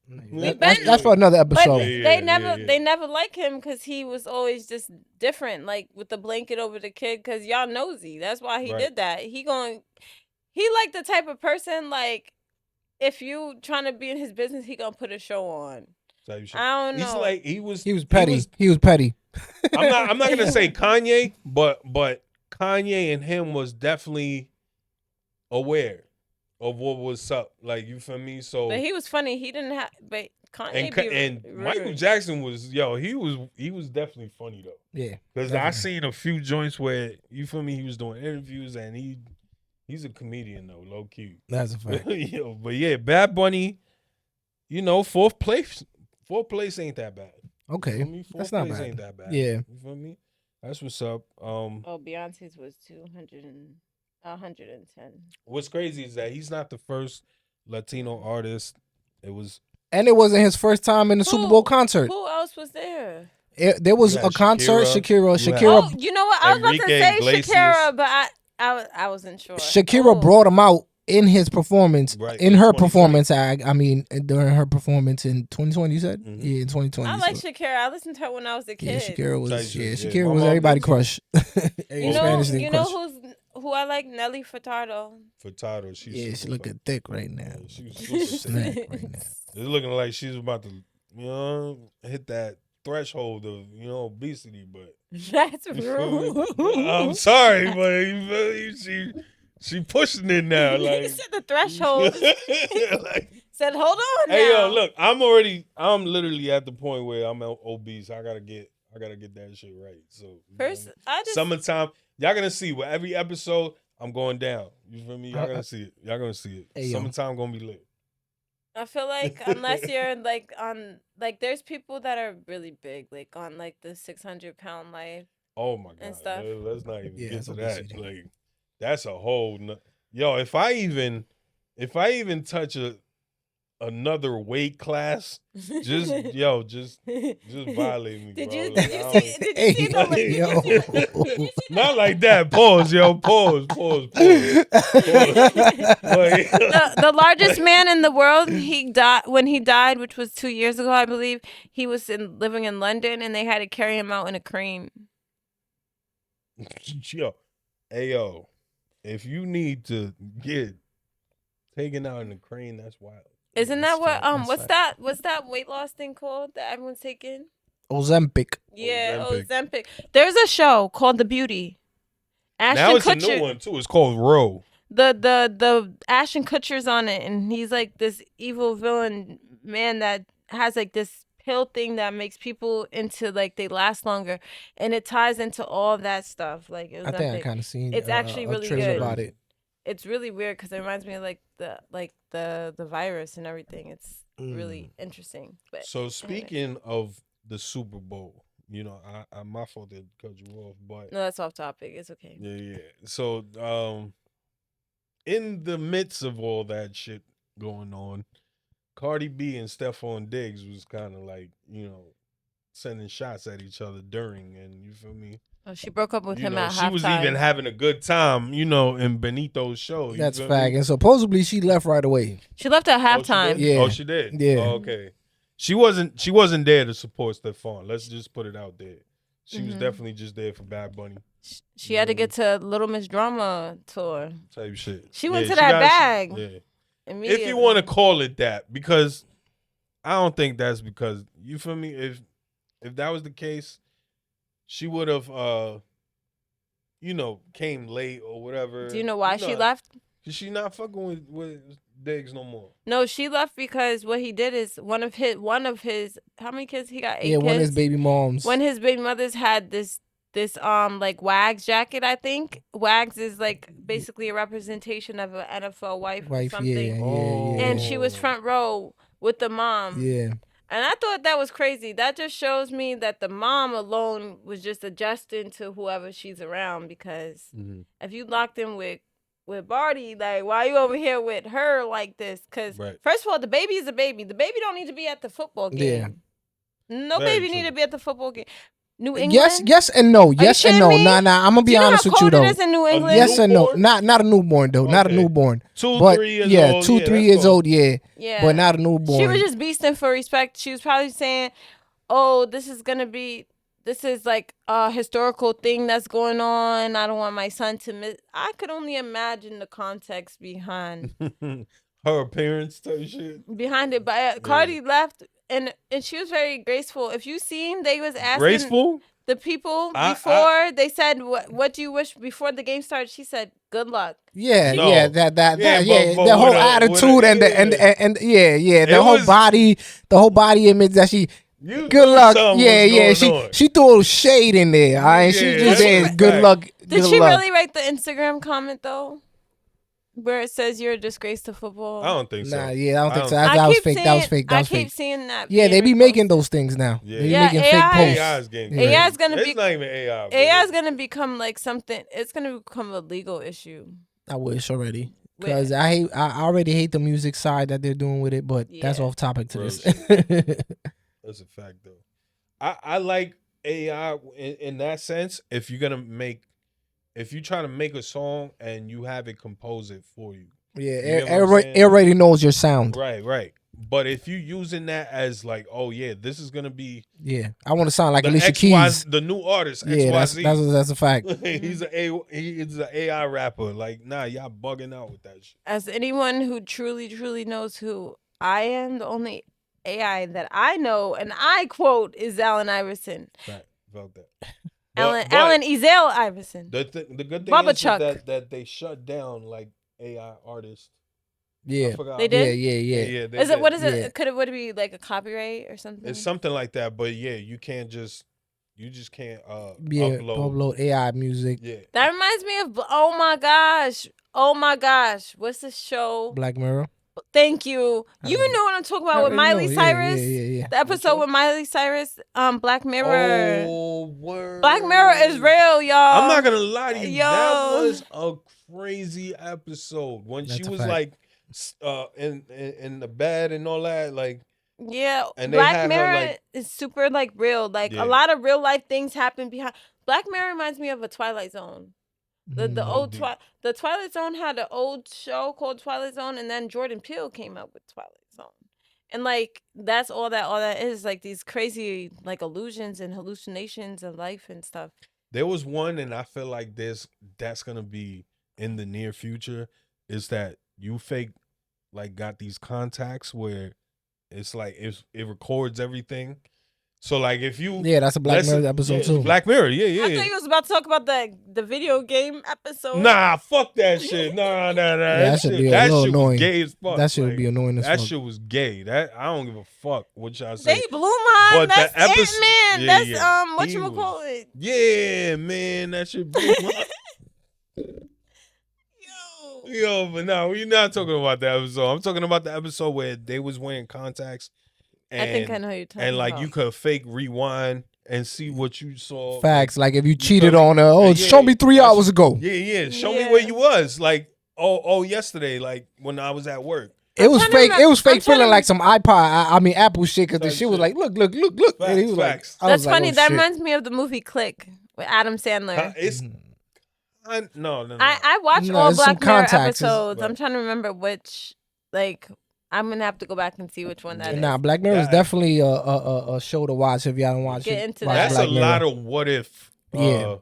That's for another But episode. Yeah, they never like him because he was always just different, like with the blanket over the kid. Because y'all nosy. That's why he Right. did that. He like the type of person like if you trying to be in his business, he gonna put a show on. type shit. I don't know. He's like He was petty. He was petty. I'm not gonna say Kanye, but Kanye and him was definitely aware of what was up. Like, you feel me? So But he was funny. He didn't have. But Kanye and be Michael rude. Jackson was he was definitely funny though. Yeah. Because I Definitely. seen a few joints where you feel me, he was doing interviews and he's a comedian though, low key. That's a fact. Yo, but yeah, Bad Bunny, fourth place. Fourth place ain't that bad. You Okay. feel me? That's Fourth not place bad. ain't that bad. Yeah. You feel me? That's what's up. Oh, Beyonce's was 110. What's crazy is that he's not the first Latino artist. It was And it wasn't his first time in the Super Bowl concert. Who else was there? There was You a had concert. Shakira. Shakira. You had- Oh, you know what? I was about to Enrique say Iglesias. Shakira, but I wasn't sure. Shakira Oh. brought him out in his performance, Right, in in her 2020. performance. I mean, during her performance in 2020, you said? Mhm. Yeah, in 2020. I like so- Shakira. I listened to her when I was a kid. Yeah, Shakira was. Tight Yeah, shit, yeah. Shakira My was mom everybody did too. crush. You know who I like? Nelly Furtado. Furtado. She's Yeah, she super looking fun. thick right now. Yeah, she was super Snack thick. right now. It's looking like she's about to, hit that threshold of, obesity, but That's you feel me? rude. I'm sorry, but you feel me? She pushing it now. You Like said the threshold. like Said, hold on now. Hey yo, look, I'm literally at the point where I'm obese. I gotta get that shit right. So First, I just summertime, y'all gonna see with every episode I'm going down. You feel me? Y'all gonna see it. Y'all gonna see it. Hey, yo. Summertime gonna be lit. I feel like unless you're like on like there's people that are really big, like on like the 600-pound life. Oh my god. And stuff. Let's not even get that's to obesity. that. Like that's a whole yo, if I even touch another weight class, just violate me. Did bro. you Like, see the not like that. Pause, yo. Pause. Like, the largest man in the world, he died when he died, which was 2 years ago, I believe. He was living in London, and they had to carry him out in a crane. yo, hey yo, if you need to get taken out in a crane, that's wild. Isn't that what that's what's that weight loss thing called that everyone's taking? Ozempic. Yeah, Ozempic. Ozempic. There's a show called The Beauty. Ashton Now it's Kutcher, a new one too. It's called Row. the Ashton Kutcher's on it, and he's like this evil villain man that has like this pill thing that makes people into like they last longer, and it ties into all of that stuff. Like I think I kind of seen. It's actually really trailer good. about it. It's really weird because it reminds me of like the virus and everything. It's really interesting. But So anyway. speaking of the Super Bowl, you know, I my fault to cut you off, but No, that's off topic. It's okay. yeah. So in the midst of all that shit going on, Cardi B and Stefon Diggs was kind of like, you know, sending shots at each other during, and you feel me? Oh, she broke up with You him know, at she halftime. was even having a good time, you know, in Benito's show. You That's feel fact. me? And supposedly she left right away. She left at Oh, she halftime. did? Yeah. Oh, she did. Yeah. Oh, okay. She wasn't there to support Stefon. Let's just put it out there. She was definitely just there for Bad Bunny She had to get to Little Miss Drama tour. type shit. She went Yeah, to that got- bag. Yeah. Immediately. If you want to call it that, because I don't think that's because you feel me. If that was the case, she would have, you know, came late or whatever. Do you know why she left? Cause she not fucking with Diggs no more. No, she left because what he did is one of his how many kids he got? 8 Yeah, kids. one of his baby moms. When his baby mothers had this like Wags jacket, I think Wags is like basically a representation of an NFL wife or Wife, something. yeah. And she was front row with the mom. Yeah. And I thought that was crazy. That just shows me that the mom alone was just adjusting to whoever she's around, because if you locked in with Barty, like, why you over here with her like this? Because first of all, the baby is a baby. The baby don't need to be at the football game. No Very baby need true. to be at the football game. New England? Yes and no. Yes and no. kidding me? Nah, I'm gonna be honest Do you with know you how cold though. it is in New England? Yes and no. Newborn? Not a newborn though. Not a Okay. newborn. 2, But 3 years yeah, old. 2, 3 that's years cool. old. Yeah. Yeah. But not a newborn. She was just beasting for respect. She was probably saying, oh, this is like a historical thing that's going on. I don't want my son to miss. I could only imagine the context behind her appearance type shit. behind it. But Cardi left, and she was very graceful. If you seen, they was asking Graceful? the people before they said, what do you wish before the game started? She said, good luck. Yeah, No. yeah, that Yeah, but the whole with a- attitude and It the whole was- body image that she. You Good knew luck. something Yeah. was going on. She threw a little shade in there. All right, she Yeah, just that's saying a good fact. luck. Did good she luck. really write the Instagram comment though, where it says you're a disgrace to football? I don't think so. Nah, yeah, I don't think so. I That was keep fake. seeing- That was fake. That was I keep fake. seeing that. Yeah, they be being making reposted. those things now. Yeah. They be Yeah, making fake AI posts. AI's getting Yeah. AI is gonna It's be not even AI. Bro. AI is gonna become like something. It's gonna become a legal issue. I wish already. Because I already hate the music side that they're doing with it, but that's Yeah. off topic to Gross. this. That's a fact, though. I like AI in that sense. If you're trying to make a song and you have it compose it for you, Yeah, get what I'm saying? it already knows your sound. right. But if you using that as like, oh yeah, this is gonna be Yeah, I want to sound like the Alicia XY, Keys. the new artist. Yeah, XYZ. that's a fact. He's an AI rapper. Like, nah, y'all bugging out with that shit. As anyone who truly knows who I am, the only AI that I know and I quote is Allen Iverson. Right, felt that. Allen Ezell Iverson. The good thing Bubba is Chuck. that they shut down like AI artists Yeah. I forgot. They did? Yeah. They Is it what did. is Yeah. it? Would it be like a copyright or something? It's something like that, but yeah, you just can't Yeah, upload. upload AI music. Yeah. That reminds me of oh my gosh, what's the show? Black Mirror. Thank you. I You don't know what I'm talking I about with already Miley know. Cyrus. Yeah. The episode with Miley Cyrus, Black Mirror. Oh, word. Black Mirror is real, y'all. I'm not gonna lie to you. Yo. That was a crazy episode when That's she a was fact. like in the bed and all that. Like, Yeah, and they Black had her, Mirror like- is super like real. Like Yeah. a lot of real life things happen behind. Black Mirror reminds me of a Twilight Zone. The old deep. the Twilight Zone had an old show called Twilight Zone, and then Jordan Peele came up with Twilight Zone, and like that's all that is, like these crazy like illusions and hallucinations of life and stuff. there was one, and I feel like that's gonna be in the near future. Is that you fake like got these contacts where it's like it records everything. So like if you Yeah, that's a Black Mirror episode too. Black Mirror, I thought you was about to talk about the video game episode. Nah, fuck that shit. Nah. that should be a that little shit annoying. was gay as fuck. That shit would Like, be annoying as that fuck. shit was gay. That I don't give a fuck what y'all say. They blew mine. But the That's episode- Ant-Man. yeah, That's yeah. what He you was- call it. Yeah, man, that shit blew my. Yo, but no, we're not talking about that episode. I'm talking about the episode where they was wearing contacts. And, I think I know who you're talking and like about. you could fake rewind and see what you saw. Facts. Like if you cheated feel me? on her, oh, Yeah, show me 3 that's- hours ago. Yeah. Show me Yeah. where you was. Like, yesterday, like when I was at work. It was trying to fake. remember- It was I'm fake trying feeling to- like some iPod. Apple shit. Because the Type shit was shit. like, look. And he was Facts. like, I That's was like, funny. oh, That shit. reminds me of the movie Click with Adam Sandler. It's no. I watched No, all it's some Black Mirror contacts. episodes. I'm Right. trying to remember which. Like, I'm gonna have to go back and see which one that is. Nah, Black Mirror is That- definitely a show to watch if y'all don't watch Get it. into Watch that. That's Black a Mirror. lot of what if Yeah.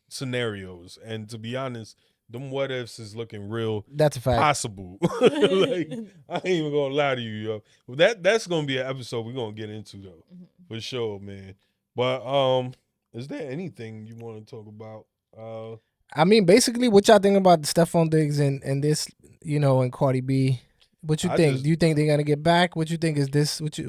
scenarios, and to be honest, them what ifs is looking real That's a fact. possible. Like I ain't even gonna lie to you, yo. Well, that's gonna be an episode we're gonna get into though, for sure, man. But is there anything you want to talk about? I mean, basically, what y'all think about Stefon Diggs and this, and Cardi B? What you I think? just- Do you think they're gonna get back? What you think is this? I What you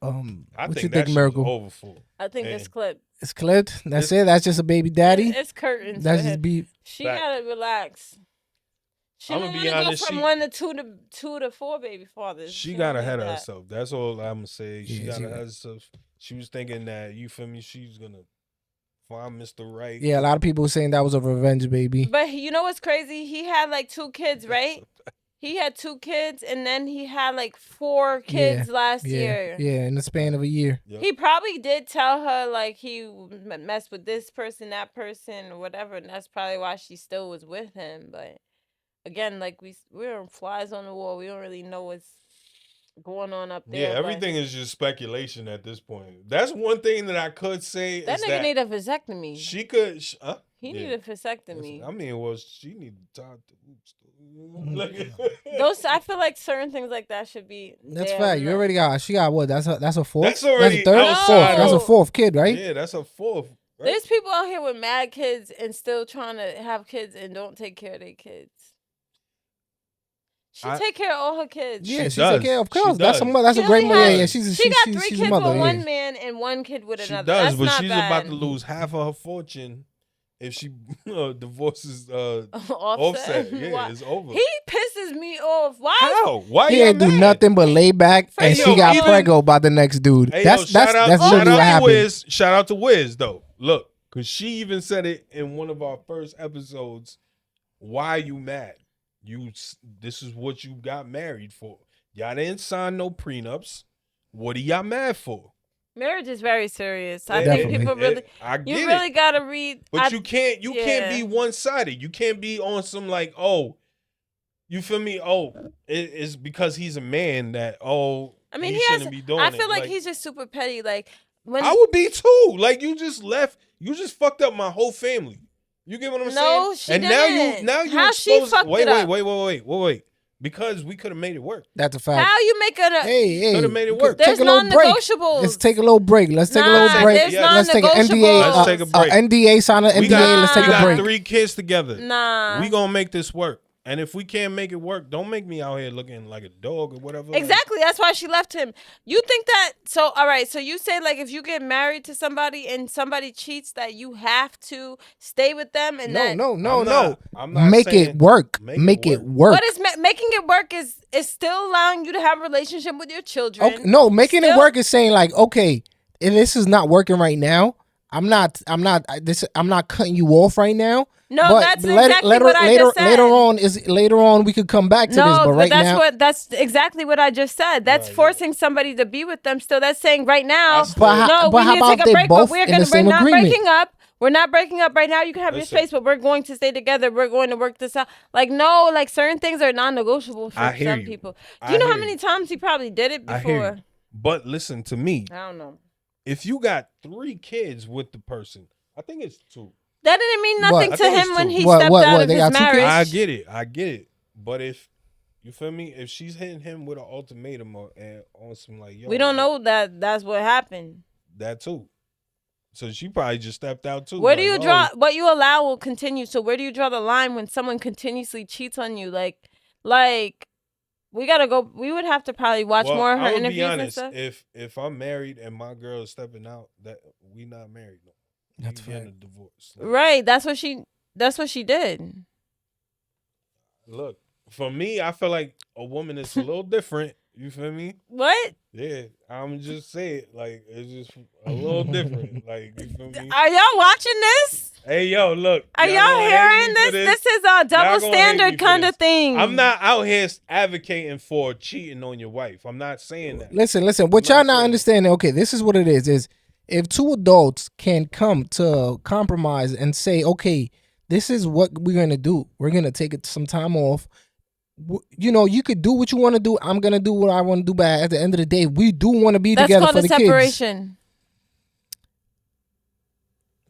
think think, that Miracle? shit's over for. I think Man. this clip. It's clipped. That's it. That's just a baby daddy. It's curtains. That's for just him. be. She Fact. gotta relax. She I'ma don't be want to go honest, from she- 1 to 2 to 4 baby fathers. She don't got need ahead of that. herself. That's all I'm gonna say. She Yeah, got she ahead got- of herself. She was thinking that, you feel me, she's gonna find Mr. Right. Yeah, a lot of people were saying that was a revenge baby. But you know what's crazy? He had like 2 kids, right? He had 2 kids, and then he had like 4 kids last year. Yeah, in the span of a year. Yep. He probably did tell her like he messed with this person, that person, or whatever, and that's probably why she still was with him. But again, like we're flies on the wall. We don't really know what's going on up there. Yeah, but everything is just speculation at this point. That's one thing that I could say That is nigga that need a vasectomy. she could. He Yeah. need a vasectomy. I mean, well, she need to tie the hoops. Like- Those I feel like certain things like that should be. That's there fact. and You then- already got. She got what? That's a fourth. That's already a third. outside Fourth. That's a of- fourth kid, right? Yeah, that's a fourth. Right? There's people out here with mad kids and still trying to have kids and don't take care of their kids. She I- take care of all her kids. Yeah, She she take care. does. Of course, She that's a does. that's a She great only mother. has- Yeah, She got 3 she's kids a mother. with Yeah. one man and 1 kid with She another. does, That's but not she's bad. about to lose half of her fortune if she divorces Offset. Offset. Yeah, Why- it's over. He pisses me off. Why? How? Why He y'all ain't do mad? nothing but lay back, Hey, and yo, she got even- preggo by the next dude. Hey, That's yo, shout out, that's shout literally what out to happened. Wiz. Shout out to Wiz though. Look, because she even said it in one of our first episodes. Why are you mad? This is what you got married for. Y'all didn't sign no prenups. What are y'all mad for? Marriage is very serious. I Definitely. think people really. I get You it. really gotta read. But you can't be yeah. one sided. You can't be on some like, oh, you feel me? Oh, it's because he's a man that I mean, he he has. shouldn't be doing I it. feel like he's just super petty. Like when I would be too. Like you just fucked up my whole family. You get what I'm No, saying? she and didn't. now you How she expose. fucked Wait, it up? wait. Because we could have made it work. That's a fact. how you make it a. Hey, Coulda made it work. There's Take a little break. non-negotiables. Let's take a little break. Let's take a Nah, little break. there's Let's take an NDA. non-negotiables. Let's take a break. NDA. Sign an We NDA. got, Let's take we a got break. 3 kids together. Nah. We gonna make this work. And if we can't make it work, don't make me out here looking like a dog or whatever. Exactly. That's why she left him. You think that? So, all right. So you say like if you get married to somebody and somebody cheats, that you have to stay with them and No. I'm not Make saying it work. make it work. What is making it work is still allowing you to have a relationship with your children. Okay, no, making it work is saying like, okay, if this is not working right now, I'm not cutting you off right now. No, but that's exactly what I just said. Later on we could come back to this, but right now that's exactly what I just said. That's forcing somebody to be with them still. That's saying right now, we how need to about take a they break, both but in the same we're not agreement? breaking up. We're not breaking up right now. You can have your space, but we're going to stay together. We're going to work this out. Like, no, like certain things are non-negotiable for some people. Do you know how many times he probably did it before? But listen to me. I don't know. If you got 3 kids with the person, I think it's 2. That didn't mean nothing to him when he stepped out of his marriage. I get it. But if you feel me, if she's hitting him with an ultimatum on some like, yo, we don't know that that's what happened. That too. So she probably just stepped out too. Where do you draw? What you allow will continue. So where do you draw the line when someone continuously cheats on you? Like we gotta go. We would have to probably watch more of her interviews and stuff. If I'm married and my girl is stepping out, that we not married no. That's getting a divorce. Like, right. That's what she did. Look, for me, I feel like a woman is a little different. You feel me? What? Yeah, I'm just saying, like, it's just a little different. Like, you feel me? Are y'all watching this? Hey, yo, look. Are y'all hearing this? This is a double standard kind of thing. I'm not out here advocating for cheating on your wife. I'm not saying that. Listen. What y'all not understanding, okay, this is what it is if 2 adults can come to compromise and say, okay, this is what we're going to do. We're going to take some time off. You know, you could do what you want to do. I'm going to do what I want to do. But at the end of the day, we do want to be together for the kids. That's called a separation.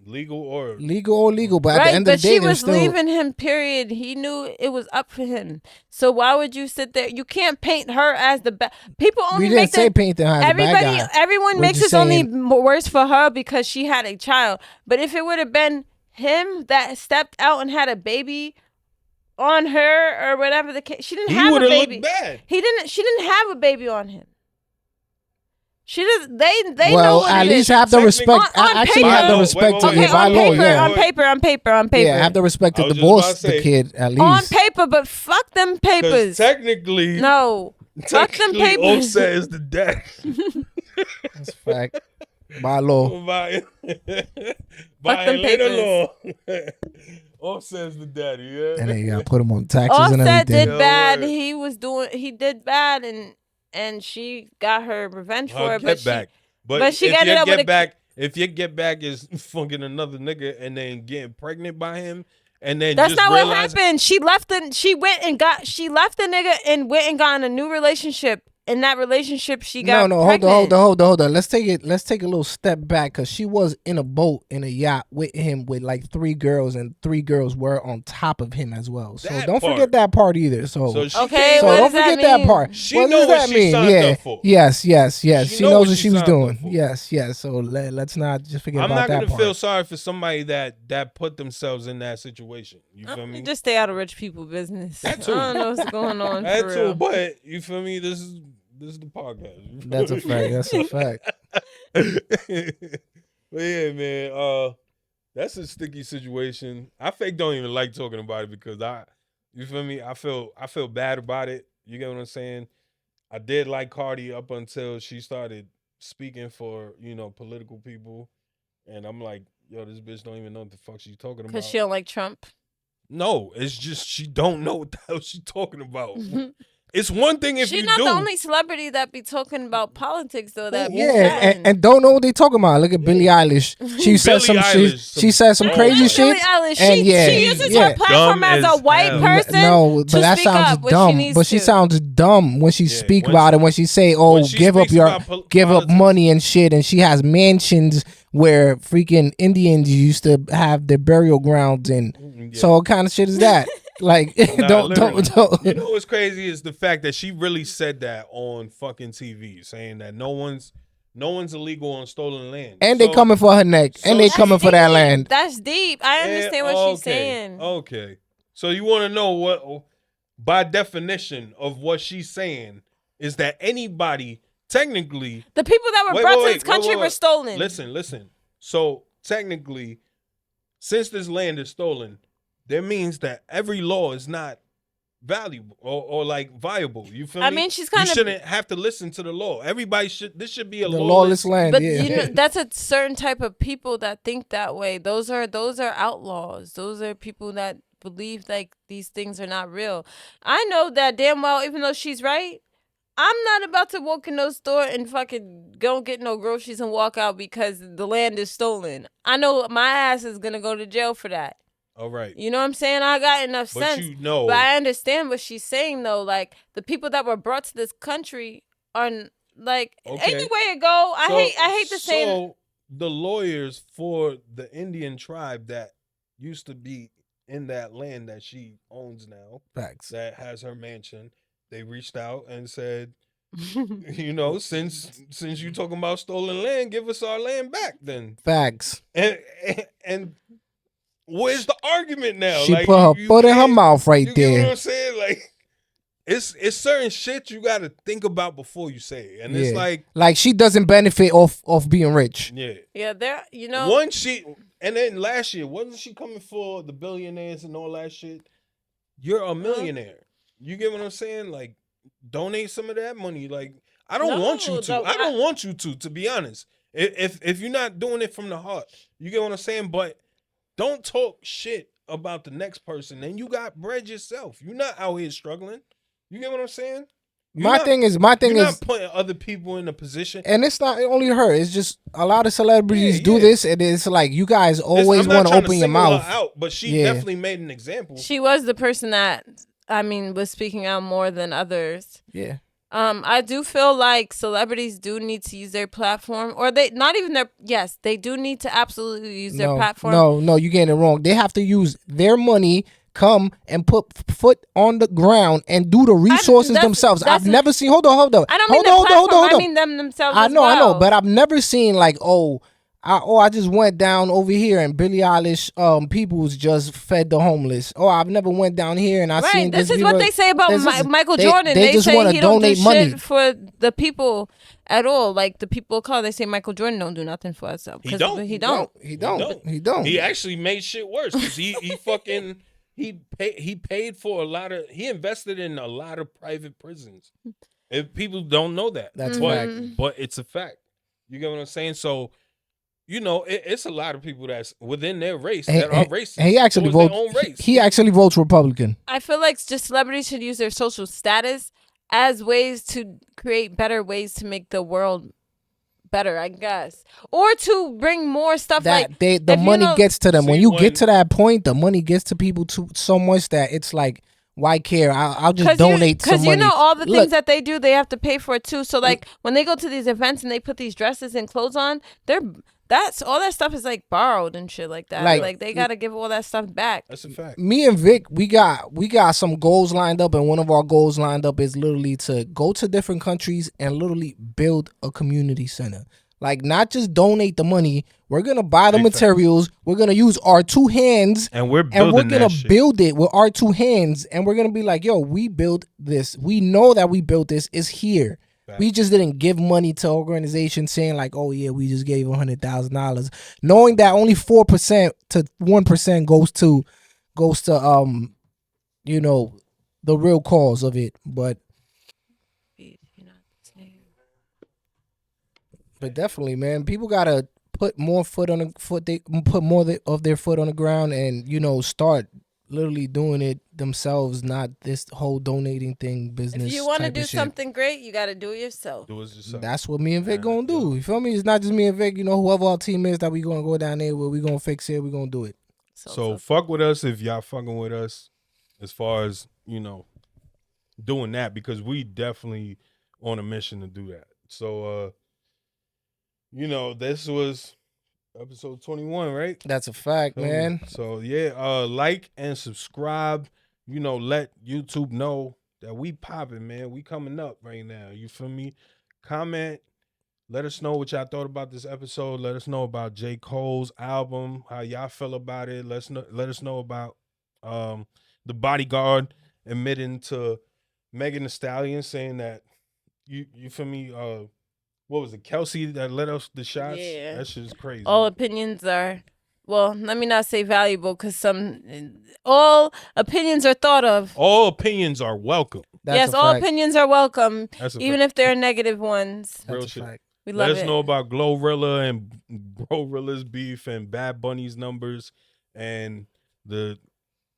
Legal or legal, but at the end of the day, she was leaving him. Period. He knew it was up for him. So why would you sit there? You can't paint her as the bad. People only paint her as the bad guy. Everyone makes it only worse for her because she had a child. But if it would have been him that stepped out and had a baby on her or whatever the case, she didn't have a baby. Looked bad. She didn't have a baby on him. She does. They well, know what at it least is. have the respect. I actually have the respect to okay, by law. On paper. Yeah, have the respect to divorce the kid at least on paper. But fuck them papers. Technically, no. Fuck them papers. Offset is the dad. That's fact. By law. By later law. Offset's the daddy. Yeah. And then you gotta put him on taxes and everything. Offset did bad. He did bad and she got her revenge for it. But she got it up with if your get back is fucking another nigga and then getting pregnant by him, and then that's not what happened. She left the nigga and went and got in a new relationship. In that relationship, she got pregnant. Hold on. Let's take a little step back because she was in a boat in a yacht with him with like 3 girls, and 3 girls were on top of him as well. So don't forget that part either. So don't forget that part. She knows what she signed up for. Yes. She knows what she was doing. Yes. So let's not just forget about that part. I'm not gonna feel sorry for somebody that put themselves in that situation. You feel me? Just stay out of rich people business. That too. I don't know what's going on. That for too. real. But you feel me? This is the podcast. That's a fact. But yeah, man. That's a sticky situation. I don't even like talking about it because you feel me? I feel bad about it. You get what I'm saying? I did like Cardi up until she started speaking for, political people. And I'm like, yo, this bitch don't even know what the fuck she's talking about. Because she don't like Trump? No, it's just she don't know what the hell she's talking about. It's one thing if she's you not do. the only celebrity that be talking about politics though. That and don't know what they talking about. Look at Billie Eilish. She said some shit. She said some crazy shit. And she uses her platform as a white person. No, but that sounds dumb. But she sounds dumb when she speak about it. When she say, "Oh, give up money and shit," and she has mansions where freaking Indians used to have their burial grounds in. So what kind of shit is that? Like, don't. You know what's crazy is the fact that she really said that on fucking TV, saying that no one's illegal on stolen land. And they coming for her neck. And they coming for that land. That's deep. I understand what she's saying. Okay. So you want to know by definition of what she's saying is that anybody technically The people that were brought to this country were stolen. Listen. So technically, since this land is stolen, that means that every law is not valuable or like viable. You feel me? I mean, she's kind you of shouldn't have to listen to the law. Everybody should. This should be a The lawless land. But yeah. you know, that's a certain type of people that think that way. Those are outlaws. Those are people that believe like these things are not real. I know that damn well, even though she's right, I'm not about to walk in no store and fucking go get no groceries and walk out because the land is stolen. I know my ass is gonna go to jail for that. All right. You know what I'm saying? I got enough But sense. you know. But I understand what she's saying though. Like the people that were brought to this country are like Okay. anywhere you go. I hate to say. So the lawyers for the Indian tribe that used to be in that land that she owns now, Facts. that has her mansion, they reached out and said, you know, since you talking about stolen land, give us our land back then. Facts. And where's the argument now? She Like, put her foot in her can't- mouth right you get what there. I'm saying? Like, it's certain shit you got to think about before you say it. And it's Yeah. like, she doesn't benefit off being rich. yeah. Yeah, there. You know. One she, and then last year, wasn't she coming for the billionaires and all that shit? You're a millionaire. You get what I'm saying? Like, donate some of that money. Like, I don't want you to. No, I don't want you to be honest. If you're not doing it from the heart, you get what I'm saying? But don't talk shit about the next person. And you got bread yourself. You're not out here struggling. You get what I'm saying? My thing is, You're not putting other people in a position. and it's not only her. It's just a lot of celebrities Yeah, do yeah. this, and it's like you guys always I'm not want to trying open your single mouth. her out, but she Yeah. definitely made an example. She was the person that was speaking out more than others. Yeah. I do feel like celebrities do need to use their platform, or they not even their. Yes, they do need to absolutely use their platform. No, you're getting it wrong. They have to use their money, come and put foot on the ground and do the resources themselves. I've never seen. Hold on. I don't mean the platform. I mean them themselves. I know, as well. but I've never seen like, I just went down over here and Billie Eilish peoples just fed the homeless. Oh, I've never went down here and I seen this is what they say about Michael Jordan. They just say want to he don't donate do money shit for the people at all. Like the people of color, they say Michael Jordan don't do nothing for us. He don't. He don't. He actually made shit worse because he fucking he paid for a lot of. He invested in a lot of private prisons. If people don't know that, That's but it's a fact. You get what I'm saying? So. You know, it's a lot of people that's within their race that are racist. And he actually votes their own race. He actually votes Republican. I feel like just celebrities should use their social status as ways to create better ways to make the world better, I guess, or to bring more stuff that like the money gets to them. When you get to that point, the money gets to people too so much that it's like, why care? I'll just donate some money. Because you know all the things that they do, they have to pay for it too. So like when they go to these events and they put these dresses and clothes on, that's all that stuff is like borrowed and shit like that. Like they gotta give all that stuff back. That's a fact. Me and Vic, we got some goals lined up, and one of our goals lined up is literally to go to different countries and literally build a community center. Like not just donate the money. We're gonna buy the materials. We're gonna use our two hands, and we're gonna build it with our two hands, and we're gonna be like, yo, we built this. We know that we built this. It's here. We just didn't give money to organizations saying like, oh yeah, we just gave $100,000, knowing that only 4% to 1% goes to you know, the real cause of it. But definitely, man, people gotta put more foot on the foot. They put more of their foot on the ground, and you know, start literally doing it themselves, not this whole donating thing business. If you want to do something great, you got to do it yourself. That's what me and Vic gonna do. You feel me? It's not just me and Vic. You know, whoever our team is that we gonna go down there where we gonna fix it, we gonna do it. So fuck with us if y'all fucking with us as far as, you know, doing that, because we definitely on a mission to do that. So, you know, this was episode 21, right? That's a fact, man. So yeah, like and subscribe. You know, let YouTube know that we popping, man. We coming up right now. You feel me? Comment. Let us know what y'all thought about this episode. Let us know about J. Cole's album, how y'all feel about it. Let us know about The Bodyguard admitting to Megan Thee Stallion saying that you feel me? What was it, Kelsey that let us the shots? Yeah. That shit's crazy. All opinions are, well, let me not say valuable, because all opinions are thought of. All opinions are welcome. That's a all fact. opinions are welcome, That's a even fact. if they're negative ones. Real That's a shit. fact. We Let love us it. know about Glorilla and Brorilla's beef and Bad Bunny's numbers and the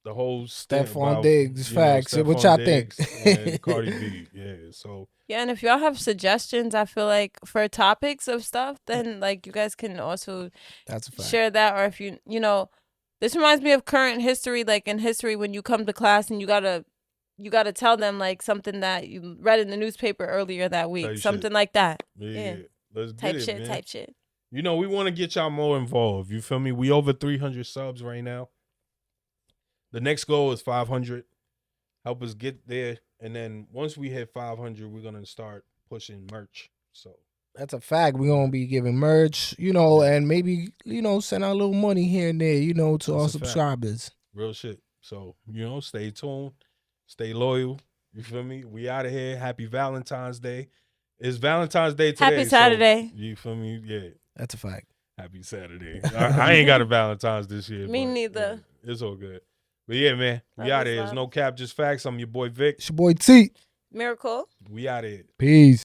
whole stint Stefon about, Diggs, you know, facts. What Stefon y'all think? Diggs and Cardi B. Yeah, so Yeah, and if y'all have suggestions, I feel like for topics of stuff, then like you guys can also That's a fact. share that. Or if you know, this reminds me of current history. Like in history, when you come to class and you gotta tell them like something that you read in the newspaper earlier that week, Type something shit. like that. yeah. Let's get Type it, shit, man. type shit. You know, we want to get y'all more involved. You feel me? We over 300 subs right now. The next goal is 500. Help us get there. And then once we hit 500, we're going to start pushing merch. So That's a fact. We're gonna be giving merch, and maybe, send out a little money here and there, to That's our a fact. subscribers. real shit. So, stay tuned. Stay loyal. You feel me? We out of here. Happy Valentine's Day. It's Valentine's Day today. Happy Saturday. So, you feel me? Yeah. That's a fact. Happy Saturday. I ain't got a Valentine's this year. Me but, neither. yeah, it's all good. But yeah, man. We Love out of is here. It's love. No Cap Just FAX. I'm your boy Vic. It's your boy T. Miracle. We out of here. Peace.